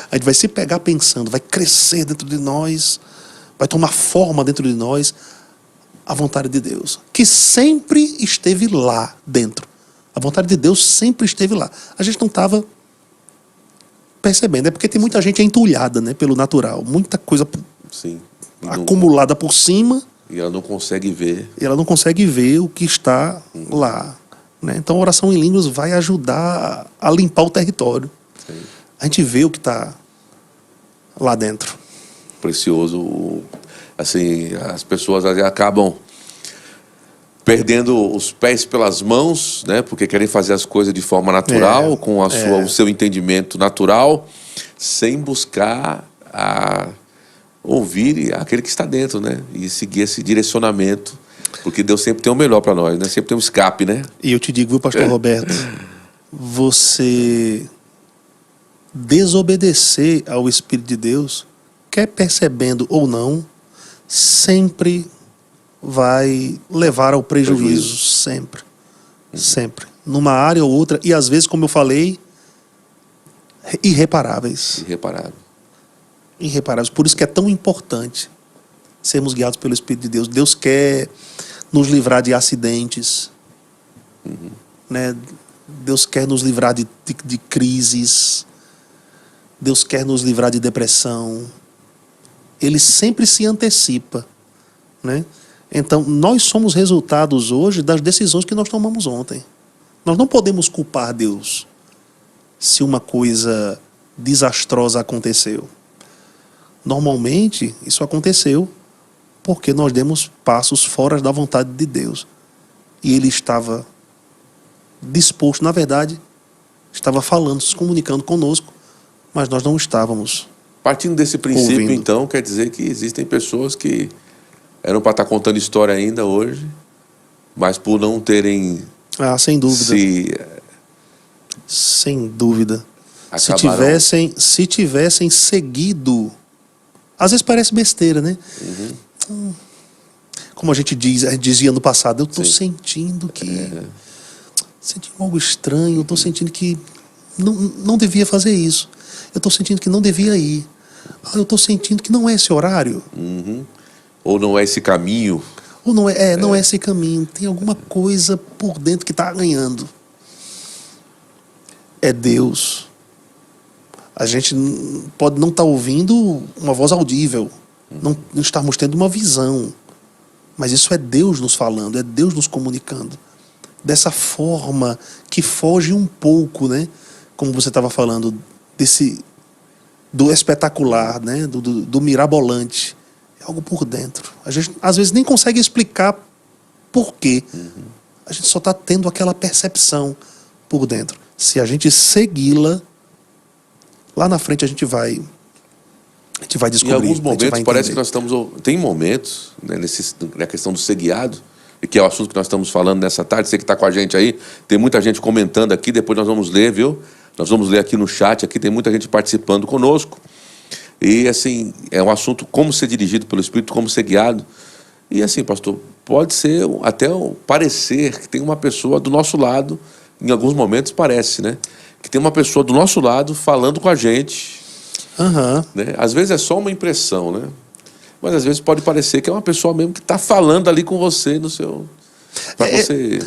A gente vai se pegar pensando, vai crescer dentro de nós, vai tomar forma dentro de nós a vontade de Deus, que sempre esteve lá dentro. A vontade de Deus sempre esteve lá. A gente não estava percebendo. É porque tem muita gente entulhada, né, pelo natural. Muita coisa acumulada por cima. E ela não consegue ver. E ela não consegue ver o que está lá. Né? Então a oração em línguas vai ajudar a limpar o território. Sim. A gente vê o que está lá dentro. Precioso. Assim, as pessoas acabam perdendo os pés pelas mãos, né? Porque querem fazer as coisas de forma natural, com o seu entendimento natural, sem buscar ouvir aquele que está dentro, né? E seguir esse direcionamento, porque Deus sempre tem o melhor para nós, né? Sempre tem um escape, né? E eu te digo, viu, pastor Roberto, você desobedecer ao Espírito de Deus, quer percebendo ou não, sempre vai levar ao prejuízo. Sempre. Sempre. Numa área ou outra, e às vezes, como eu falei, irreparáveis. Irreparáveis. Por isso que é tão importante sermos guiados pelo Espírito de Deus. Deus quer nos livrar de acidentes, né? Deus quer nos livrar de crises. Deus quer nos livrar de depressão. Ele sempre se antecipa, né? Então, nós somos resultados hoje das decisões que nós tomamos ontem. Nós não podemos culpar Deus se uma coisa desastrosa aconteceu. Normalmente, isso aconteceu porque nós demos passos fora da vontade de Deus. E Ele estava disposto, na verdade, estava falando, se comunicando conosco, mas nós não estávamos. Partindo desse princípio, ouvindo. então, quer dizer que existem pessoas que eram para estar contando história ainda hoje, mas por não terem... sem dúvida. Sem dúvida. Se tivessem seguido... Às vezes parece besteira, né? como a gente dizia no passado, eu estou sentindo que... Sentindo algo estranho, eu estou sentindo que não devia fazer isso. Eu estou sentindo que não devia ir. Eu estou sentindo que não é esse horário. Ou não é esse caminho. Ou não é esse caminho. Tem alguma coisa por dentro que está ganhando. É Deus. A gente pode não estar ouvindo uma voz audível. Não estarmos tendo uma visão. Mas isso é Deus nos falando, é Deus nos comunicando. Dessa forma que foge um pouco, né? Como você estava falando, do espetacular, né? Do mirabolante. É algo por dentro. A gente às vezes nem consegue explicar por quê. A gente só está tendo aquela percepção por dentro. Se a gente segui-la, lá na frente a gente vai descobrir. Em alguns momentos parece que nós tem momentos, né, na questão do ser guiado, e que é o assunto que nós estamos falando nessa tarde. Você que está com a gente aí, tem muita gente comentando aqui, depois nós vamos ler, viu? Nós vamos ler aqui no chat, aqui tem muita gente participando conosco. E assim, é um assunto como ser dirigido pelo Espírito, como ser guiado. E assim, pastor, pode ser até parecer que tem uma pessoa do nosso lado, em alguns momentos parece, né? Que tem uma pessoa do nosso lado falando com a gente. Né? Às vezes é só uma impressão, né? Mas às vezes pode parecer que é uma pessoa mesmo que está falando ali com você no seu...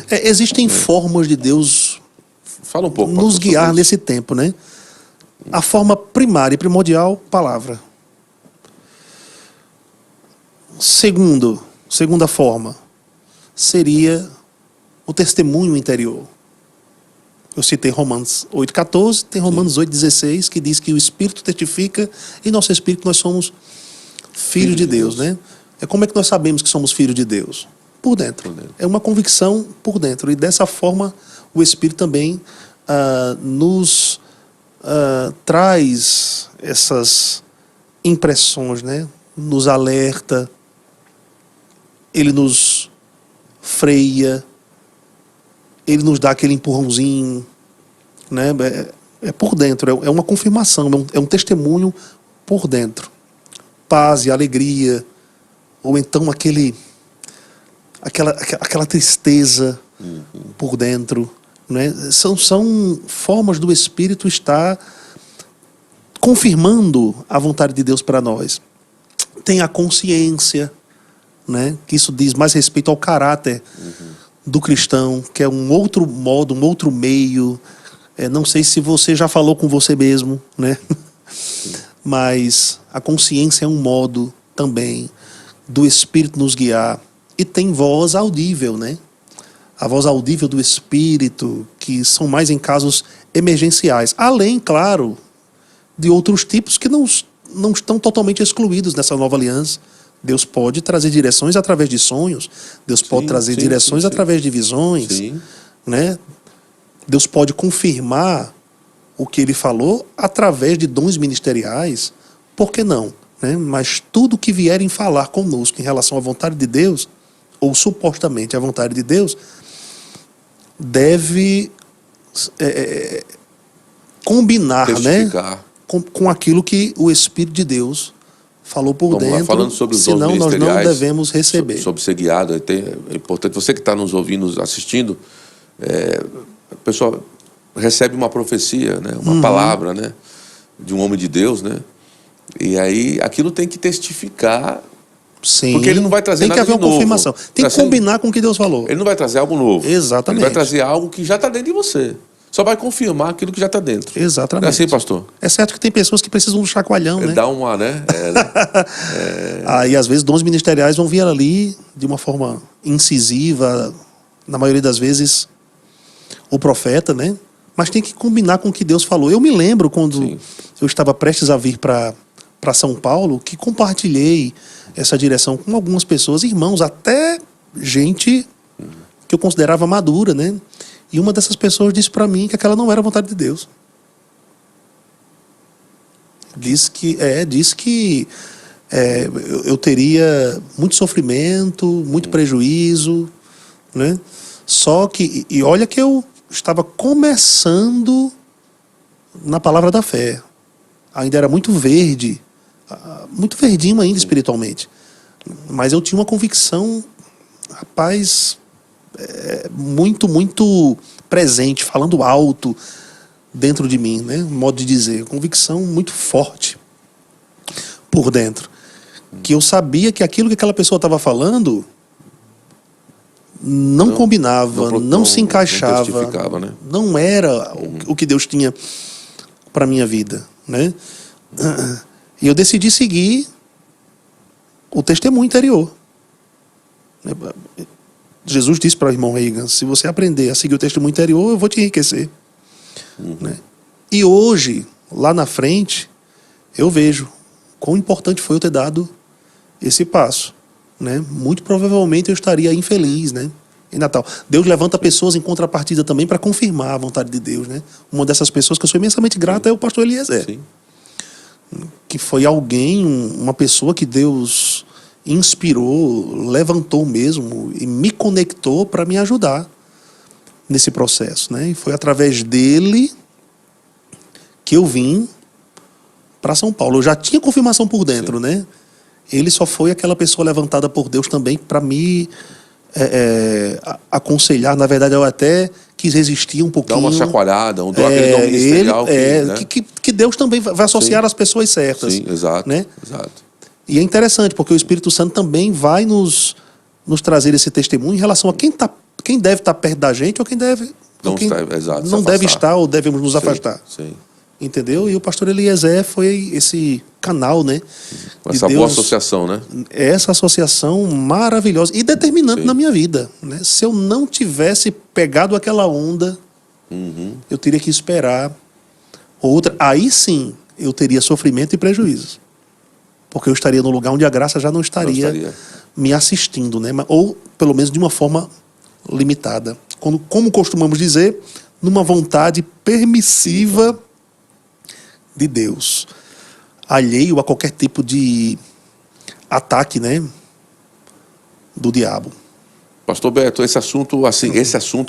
Existem formas de Deus Fala um pouco, nos guiar nesse tempo, né? A forma primária e primordial, palavra. Segunda forma, seria o testemunho interior. Eu citei Romanos 8,14, tem Romanos 8,16, que diz que o Espírito testifica em nosso Espírito que nós somos filhos de Deus, né? Como é que nós sabemos que somos filhos de Deus? Por dentro. É uma convicção por dentro. E dessa forma, o Espírito também nos traz essas impressões, né? Nos alerta, ele nos freia, ele nos dá aquele empurrãozinho, né? É por dentro, é uma confirmação, é um testemunho por dentro. Paz e alegria, ou então aquela tristeza por dentro, né? São formas do Espírito estar confirmando a vontade de Deus para nós. Tem a consciência, né? Que isso diz mais respeito ao caráter do cristão, que é um outro modo, um outro meio. Não sei se você já falou com você mesmo, né? Mas a consciência é um modo também do Espírito nos guiar. E tem voz audível, né? A voz audível do Espírito, que são mais em casos emergenciais. Além, claro, de outros tipos que não estão totalmente excluídos nessa nova aliança. Deus pode trazer direções através de sonhos. Deus pode trazer direções através de visões. Né? Deus pode confirmar o que ele falou através de dons ministeriais. Por que não? Né? Mas tudo que vierem falar conosco em relação à vontade de Deus, ou supostamente à vontade de Deus, deve combinar, né, com aquilo que o Espírito de Deus falou por dentro. Lá, falando sobre os senão nós não devemos receber. Sobre ser guiado, é importante. Você que está nos ouvindo, assistindo, a pessoa recebe uma profecia, né, uma palavra, né, de um homem de Deus, né, e aí aquilo tem que testificar. Sim, porque ele não vai trazer nada novo. Tem que haver uma confirmação. Tem que combinar com o que Deus falou. Ele não vai trazer algo novo. Exatamente. Ele vai trazer algo que já está dentro de você. Só vai confirmar aquilo que já está dentro. Exatamente. Não é assim, pastor? É certo que tem pessoas que precisam de um chacoalhão, né? Dá uma, né? Aí, às vezes, dons ministeriais vão vir ali de uma forma incisiva. Na maioria das vezes, o profeta, né? Mas tem que combinar com o que Deus falou. Eu me lembro quando eu estava prestes a vir para São Paulo, que compartilhei essa direção com algumas pessoas, irmãos, até gente que eu considerava madura, né? E uma dessas pessoas disse para mim que aquela não era a vontade de Deus. Diz que eu teria muito sofrimento, muito prejuízo, né? Só que, e olha que eu estava começando na palavra da fé. Ainda era muito verde, muito verdinho ainda espiritualmente. Mas eu tinha uma convicção rapaz, muito, muito presente, falando alto dentro de mim, né? Modo de dizer, convicção muito forte por dentro. Que eu sabia que aquilo que aquela pessoa estava falando não combinava, não se encaixava, né? não era o que Deus tinha para minha vida, né? E eu decidi seguir o testemunho interior. Jesus disse para o irmão Reagan: se você aprender a seguir o testemunho interior, eu vou te enriquecer. Né? E hoje, lá na frente, eu vejo quão importante foi eu ter dado esse passo. Né? Muito provavelmente eu estaria infeliz, né? Em Natal. Deus levanta pessoas em contrapartida também para confirmar a vontade de Deus. Né? Uma dessas pessoas que eu sou imensamente grato é o pastor Eliezer. Sim. Que foi alguém, uma pessoa que Deus inspirou, levantou mesmo e me conectou para me ajudar nesse processo, né? E foi através dele que eu vim para São Paulo. Eu já tinha confirmação por dentro, sim, né? Ele só foi aquela pessoa levantada por Deus também para me aconselhar. Na verdade, eu até quis resistir um pouquinho. Dá uma chacoalhada, aquele dom ministerial. Que Deus também vai associar, sim, as pessoas certas. Sim, exato, né? Exato. E é interessante, porque o Espírito Santo também vai nos trazer esse testemunho em relação a quem deve estar perto da gente ou quem deve não deve estar ou devemos nos afastar. Sim. Entendeu? E o pastor Eliezer foi esse canal, né? Essa boa associação, né? Essa associação maravilhosa e determinante, sim, na minha vida. Né? Se eu não tivesse pegado aquela onda, eu teria que esperar outra. Aí sim, eu teria sofrimento e prejuízos. Porque eu estaria no lugar onde a graça já não estaria me assistindo, né? Ou pelo menos de uma forma limitada. Como costumamos dizer, numa vontade permissiva de Deus, alheio a qualquer tipo de ataque, né, do diabo. Pastor Beto, esse assunto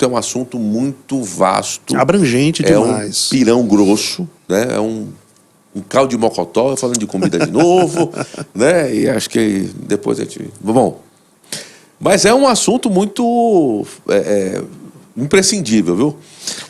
é um assunto muito vasto, abrangente demais. É um pirão grosso, né? É um caldo de mocotó, falando de comida de novo, né? E acho que depois a gente... Bom, mas é um assunto muito imprescindível, viu?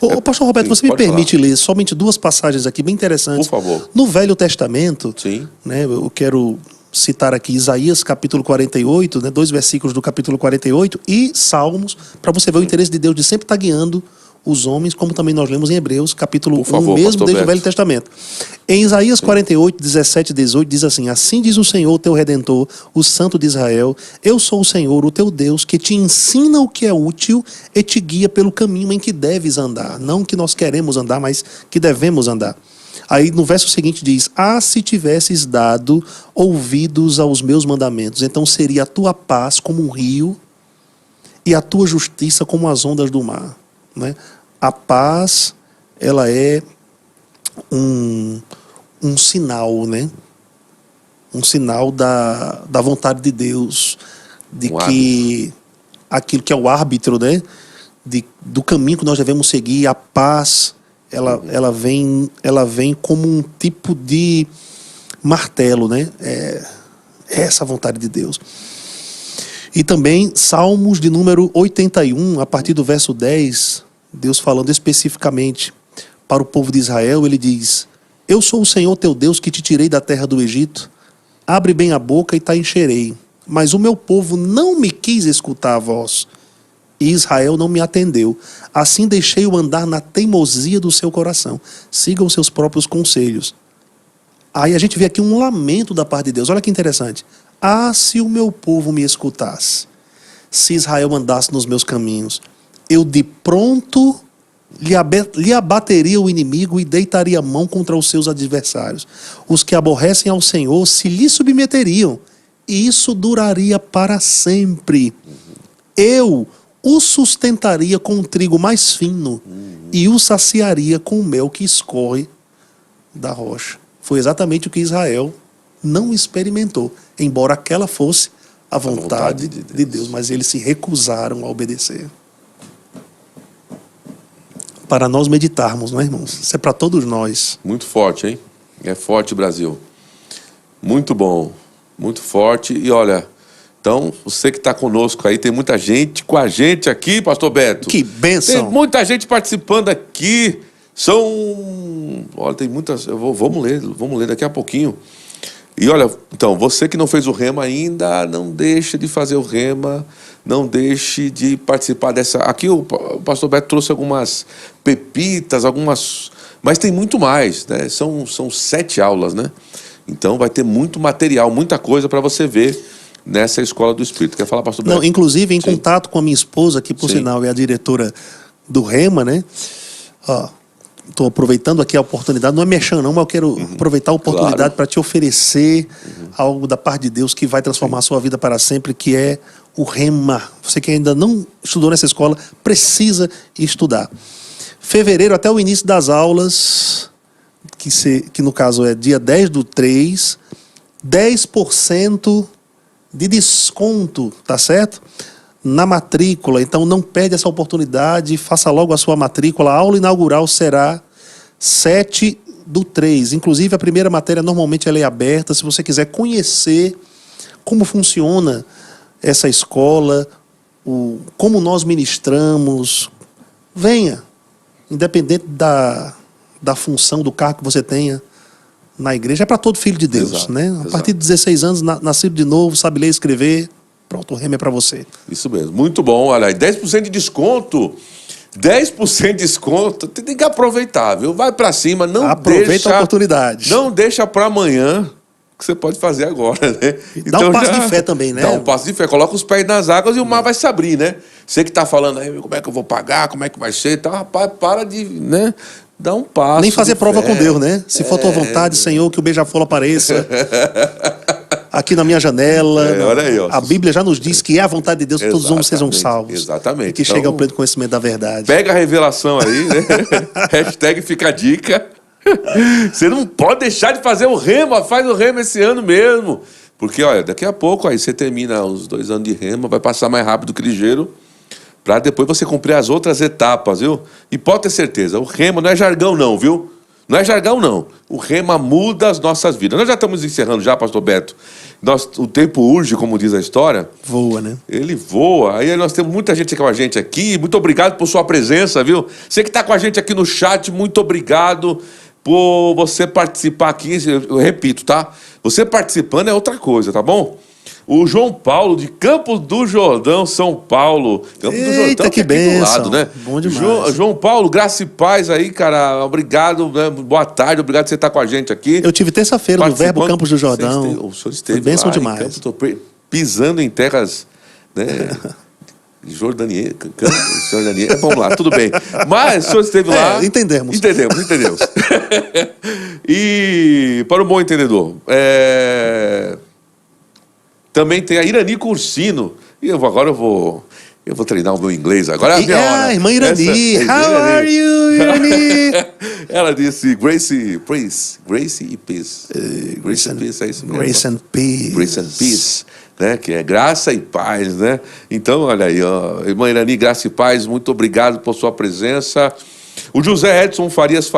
Ô, pastor Roberto, sim, você me permite ler somente 2 passagens aqui bem interessantes? Por favor. No Velho Testamento, sim, né, eu quero citar aqui Isaías capítulo 48, né, 2 versículos do capítulo 48, e Salmos, para você ver o interesse de Deus de sempre estar guiando os homens, como também nós lemos em Hebreus, capítulo 1, mesmo desde o Velho Testamento. Em Isaías 48, 17 e 18, diz assim: assim diz o Senhor, teu Redentor, o Santo de Israel, eu sou o Senhor, o teu Deus, que te ensina o que é útil e te guia pelo caminho em que deves andar. Não que nós queremos andar, mas que devemos andar. Aí no verso seguinte diz: se tivesses dado ouvidos aos meus mandamentos, então seria a tua paz como um rio e a tua justiça como as ondas do mar. Né? A paz, ela é um sinal, né? Um sinal da vontade de Deus, de que aquilo que é o árbitro, né? Do caminho que nós devemos seguir. A paz, ela vem como um tipo de martelo, né? É essa a vontade de Deus. E também Salmos de número 81, a partir do verso 10, Deus falando especificamente para o povo de Israel, ele diz: eu sou o Senhor teu Deus que te tirei da terra do Egito, abre bem a boca e te encherei. Mas o meu povo não me quis escutar a voz, e Israel não me atendeu. Assim deixei-o andar na teimosia do seu coração. Sigam seus próprios conselhos. Aí a gente vê aqui um lamento da parte de Deus. Olha que interessante. Se o meu povo me escutasse, se Israel andasse nos meus caminhos, eu de pronto lhe abateria o inimigo e deitaria a mão contra os seus adversários. Os que aborrecem ao Senhor se lhe submeteriam, e isso duraria para sempre. Eu o sustentaria com o trigo mais fino e o saciaria com o mel que escorre da rocha. Foi exatamente o que Israel não experimentou, embora aquela fosse a vontade de Deus, mas eles se recusaram a obedecer. Para nós meditarmos, não é, irmãos? Isso é para todos nós. Muito forte, hein? É forte, Brasil. Muito bom, muito forte. E olha, Então, você que está conosco aí, tem muita gente com a gente aqui, pastor Beto. Que bênção. Tem muita gente participando aqui. Olha, tem muitas... Vamos ler daqui a pouquinho. E olha, então, você que não fez o rema ainda, não deixe de fazer o rema, não deixe de participar dessa... Aqui o pastor Beto trouxe algumas pepitas, mas tem muito mais, né? São 7 aulas, né? Então vai ter muito material, muita coisa para você ver nessa Escola do Espírito. Quer falar, pastor Beto? Não, inclusive, em contato com a minha esposa, que por sinal é a diretora do Rema, né? Estou aproveitando aqui a oportunidade, não é mexendo não, mas eu quero aproveitar a oportunidade para te oferecer algo da parte de Deus que vai transformar a sua vida para sempre, que é o Rema. Você que ainda não estudou nessa escola, precisa estudar. Fevereiro até o início das aulas, que no caso é dia 10/3, 10% de desconto, tá certo? Na matrícula, então não perde essa oportunidade, faça logo a sua matrícula. A aula inaugural será 7/3. Inclusive, a primeira matéria normalmente ela é aberta. Se você quiser conhecer como funciona essa escola, como nós ministramos, venha. Independente da função, do cargo que você tenha na igreja, é para todo filho de Deus, exato, né? exato. A partir de 16 anos, nascido de novo, sabe ler e escrever, pronto, o Rema é para você. Isso mesmo, muito bom. Olha aí, 10% de desconto. 10% de desconto, tem que aproveitar, viu? Vai para cima, Aproveita a oportunidade. Não deixa para amanhã, que você pode fazer agora, né? Dá um passo de fé também, né? Dá um passo de fé, coloca os pés nas águas e o mar vai se abrir, né? Você que tá falando aí, como é que eu vou pagar, como é que vai ser, então, rapaz, para de, né? Dá um passo. Nem fazer prova fé. com Deus, né? Se for tua vontade, Senhor, que o beija-flor apareça aqui na minha janela. Olha aí, ó. A Bíblia já nos diz que é a vontade de Deus que todos os homens sejam salvos. Exatamente. E que chegue ao pleno conhecimento da verdade. Pega a revelação aí, né? Hashtag fica a dica. Você não pode deixar de fazer o rema, faz o rema esse ano mesmo. Porque, olha, daqui a pouco aí você termina os 2 anos de rema, vai passar mais rápido que ligeiro, para depois você cumprir as outras etapas, viu? E pode ter certeza, o rema não é jargão não, viu? Não é jargão não. O rema muda as nossas vidas. Nós já estamos encerrando já, pastor Beto. O tempo urge, como diz a história. Voa, né? Ele voa. Aí nós temos muita gente com a gente aqui. Muito obrigado por sua presença, viu? Você que está com a gente aqui no chat, muito obrigado por você participar aqui. Eu repito, tá? Você participando é outra coisa, tá bom? O João Paulo, de Campos do Jordão, São Paulo. Campos do Jordão, que é aqui do lado, né? Bom demais. João Paulo, graça e paz aí, cara. Obrigado, né? Boa tarde, obrigado por você estar com a gente aqui. Eu tive terça-feira no Verbo Campos do Jordão. O senhor esteve Foi bênção lá demais. em Campos, tô pisando em terras, né? Jordania. Vamos lá, tudo bem. Mas o senhor esteve lá. Entendemos. Entendemos. E para o bom entendedor, também tem a Irani Cursino. E agora eu vou treinar o meu inglês. Agora é a minha hora. Irmã Irani. How are you, Irani? Ela disse Grace e Peace. Grace and Peace, é isso mesmo. Grace and Peace. Grace and Peace, né? Que é graça e paz, né? Então, olha aí, ó. Irmã Irani, graça e paz, muito obrigado por sua presença. O José Edson Farias.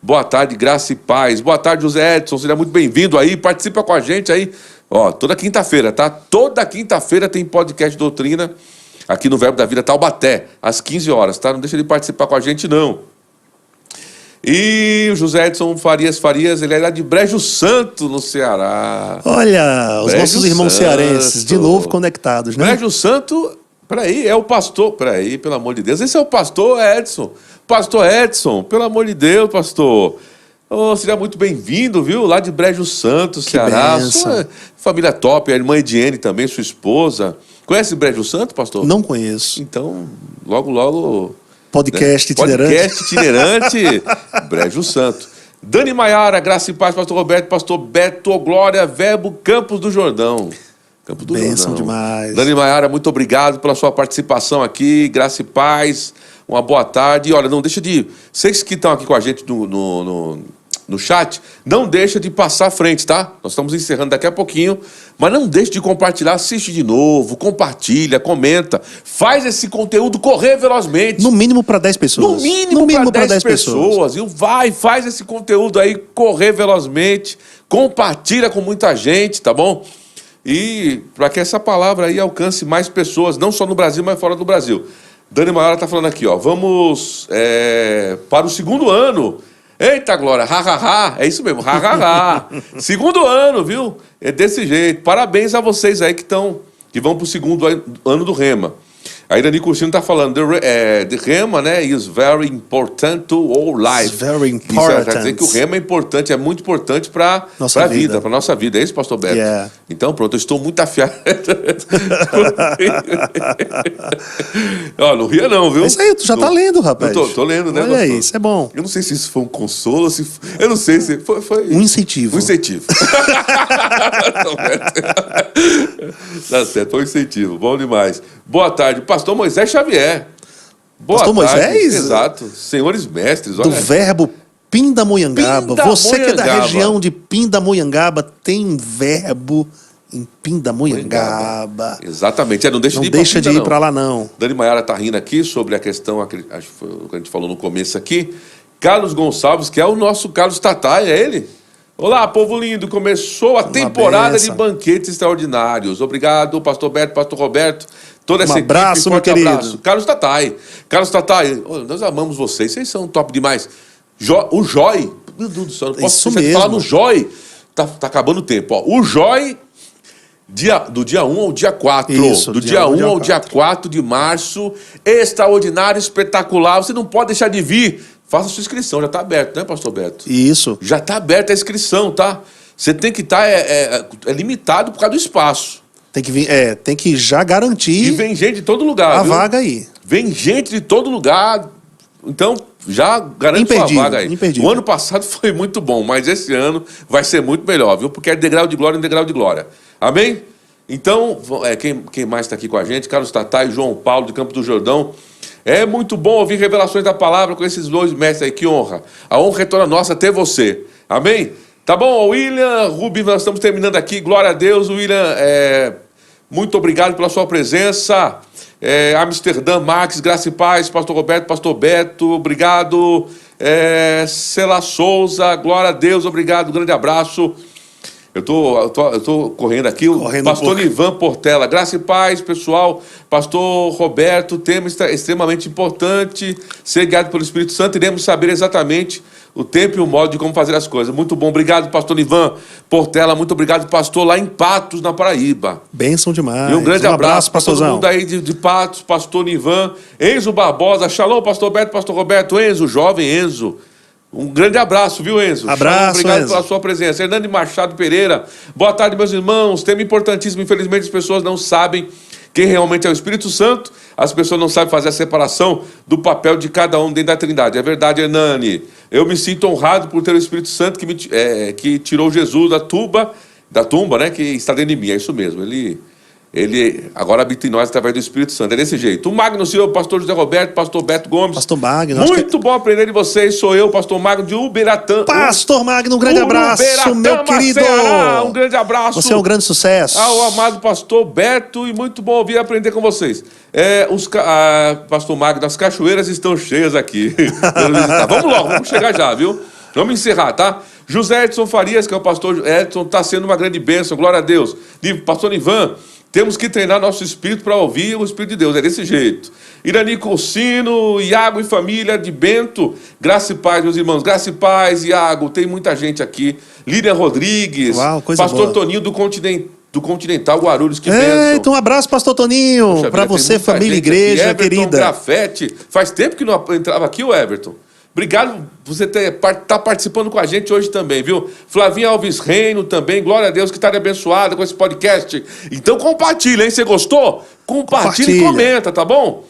Boa tarde, graça e paz. Boa tarde, José Edson. Seja muito bem-vindo aí. Participa com a gente aí. Ó, toda quinta-feira, tá? Toda quinta-feira tem podcast Doutrina aqui no Verbo da Vida Taubaté, às 15 horas, tá? Não deixa de participar com a gente, não. E o José Edson Farias, ele é lá de Brejo Santo, no Ceará. Olha, os Brejo nossos irmãos Santo. cearenses, de novo conectados, né? Brejo Santo, peraí, é o pastor. Peraí, pelo amor de Deus. Esse é o pastor Edson. Pastor Edson, pelo amor de Deus, pastor. Oh, seja muito bem-vindo, viu? Lá de Brejo Santo, Ceará. Sua família top, a irmã Ediene também, sua esposa. Conhece Brejo Santo, pastor? Não conheço. Então, logo... Podcast itinerante. Podcast itinerante, Brejo Santo. Dani Maiara, graça e paz, pastor Roberto, pastor Beto, glória, Verbo, Campos do Jordão. Campos do Bênção Jordão. demais. Dani Maiara, muito obrigado pela sua participação aqui, graça e paz, uma boa tarde. E olha, não deixa de... Vocês que estão aqui com a gente no chat, não deixa de passar à frente, tá? Nós estamos encerrando daqui a pouquinho, mas não deixe de compartilhar, assiste de novo, compartilha, comenta, faz esse conteúdo correr velozmente. No mínimo para 10 pessoas. No mínimo para 10 pessoas. E faz esse conteúdo aí correr velozmente, compartilha com muita gente, tá bom? e para que essa palavra aí alcance mais pessoas, não só no Brasil, mas fora do Brasil. Dani Maiara está falando aqui, ó, vamos para o 2º ano. Eita, Glória, é isso mesmo, Segundo ano, viu? É desse jeito. Parabéns a vocês aí que vão para o 2º ano do Rema. A Irani Cursino está falando, the Rema, né, is very important to all life. It's very important. Isso quer dizer que o Rema é importante, é muito importante para a vida, para nossa vida. É isso, pastor Beto? Yeah. Então, pronto, eu estou muito afiado. Ó, não ria não, viu? Isso aí, tu já tá lendo, rapaz. Tô lendo, né, Olha pastor? aí, isso é bom. Eu não sei se isso foi um consolo, eu não sei se foi... Um incentivo. Um incentivo. Tá certo, foi um incentivo. Bom demais. Boa tarde, pastor Moisés Xavier. Boa pastor tarde. Moisés? Exato. Senhores mestres, olha. Do verbo Pindamonhangaba. Você que é da região de Pindamonhangaba, tem um verbo em Pindamonhangaba. Exatamente. Não deixa de ir para lá, não. Dani Maiara tá rindo aqui sobre a questão, acho que foi o que a gente falou no começo aqui. Carlos Gonçalves, que é o nosso Carlos Tatai, é ele? Olá, povo lindo. Começou a temporada de banquetes extraordinários. Obrigado, pastor Beto, pastor Roberto, toda essa equipe. Abraço, meu querido. Abraço. Carlos Tatai, nós amamos vocês top demais. O Joy, meu Deus do céu, não posso falar no Joy. Tá acabando o tempo, ó. O Joy, do dia 1 ao dia 4. Isso, do dia 1 ao dia 4 de março. Extraordinário, espetacular. Você não pode deixar de vir. Faça sua inscrição, já está aberto, né, pastor Beto? Isso. Já está aberta a inscrição, tá? Você tem que estar limitado por causa do espaço. Tem que vir, tem que já garantir. E vem gente de todo lugar, a vaga aí. Vem gente de todo lugar. Então, já garante sua vaga aí. Imperdível. O ano passado foi muito bom, mas esse ano vai ser muito melhor, viu? Porque é degrau de glória em degrau de glória. Amém? Então, quem mais está aqui com a gente? Carlos Tatai e João Paulo, de Campo do Jordão. É muito bom ouvir revelações da palavra com esses dois mestres aí, que honra. A honra é toda nossa ter você. Amém? Tá bom, William, Rubens, nós estamos terminando aqui. Glória a Deus, William. Muito obrigado pela sua presença. Amsterdã, Max, Graça e Paz, pastor Roberto, pastor Beto, obrigado. Cela Souza, glória a Deus, obrigado, grande abraço. Eu tô correndo aqui. Pastor Nivan Portela, Graça e Paz, pessoal. Pastor Roberto, tema extremamente importante. Ser guiado pelo Espírito Santo, iremos saber exatamente o tempo e o modo de como fazer as coisas. Muito bom, obrigado, pastor Nivan Portela. Muito obrigado, pastor, lá em Patos, na Paraíba. Bênção demais. E um grande abraço para todo pastorzão. mundo aí de Patos, pastor Nivan. Enzo Barbosa, shalom, pastor Beto, pastor Roberto. Enzo, jovem Enzo. Um grande abraço, viu, Enzo? Abraço, obrigado Enzo. pela sua presença. Hernani Machado Pereira. Boa tarde, meus irmãos. Tema importantíssimo. Infelizmente, as pessoas não sabem quem realmente é o Espírito Santo. As pessoas não sabem fazer a separação do papel de cada um dentro da Trindade. É verdade, Hernani. Eu me sinto honrado por ter o Espírito Santo que tirou Jesus da tumba, né? Que está dentro de mim. É isso mesmo. Ele agora habita em nós através do Espírito Santo. É desse jeito. O Magno Silva, pastor José Roberto, pastor Beto Gomes. Pastor Magno. Muito bom aprender de vocês. Sou eu, pastor Magno de Uberatã. Pastor Magno, um grande abraço, meu querido. Ceará, um grande abraço. Você é um grande sucesso. Ao amado pastor Beto, e muito bom ouvir e aprender com vocês. Pastor Magno, as cachoeiras estão cheias aqui. Vamos logo, vamos chegar já, viu? Vamos encerrar, tá? José Edson Farias, que é o pastor Edson, está sendo uma grande bênção, glória a Deus. Pastor Nivan, temos que treinar nosso espírito para ouvir o Espírito de Deus, é desse jeito. Irani Corsino, Iago e família de Bento, graça e paz, meus irmãos, graça e paz, Iago, tem muita gente aqui. Lídia Rodrigues, uau, coisa pastor boa. Toninho do Continental Guarulhos, que bênção. Então um abraço, pastor Toninho, para você, família e igreja, aqui. Everton querida. Grafete, faz tempo que não entrava aqui, o Everton. Obrigado por você estar participando com a gente hoje também, viu? Flavinha Alves Reino também, glória a Deus que está abençoada com esse podcast. Então compartilha, hein? Você gostou? Compartilha e comenta, tá bom?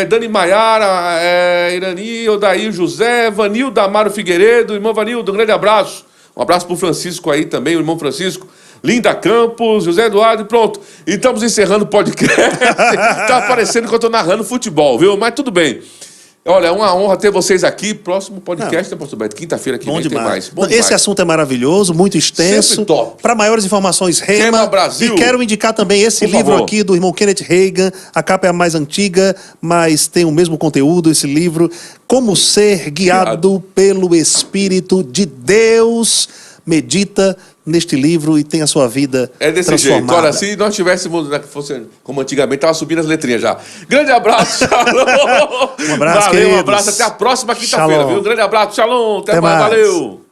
Dani Maiara, Irani, Odair José, Vanildo Amaro Figueiredo, irmão Vanildo, um grande abraço. Um abraço para o Francisco aí também, o irmão Francisco. Linda Campos, José Eduardo, e pronto. E estamos encerrando o podcast. Tá parecendo que eu estou narrando futebol, viu? Mas tudo bem. Olha, é uma honra ter vocês aqui. Próximo podcast, né, pastor Beto? Quinta-feira que vem tem mais. Bom Esse assunto é maravilhoso, muito extenso. Para maiores informações, Rema Brasil. E quero indicar também esse livro aqui do irmão Kenneth Hagin. A capa é a mais antiga, mas tem o mesmo conteúdo, esse livro. Como ser guiado pelo Espírito de Deus. medita neste livro e tem a sua vida É desse transformada. jeito. Olha, se nós tivéssemos, né, que fosse como antigamente, tava subindo as letrinhas já. Grande abraço, Shalom. Um abraço, valeu, um queridos. abraço. Até a próxima quinta-feira, Shalom. viu? Grande abraço, Shalom. Até Até mais, mais. valeu.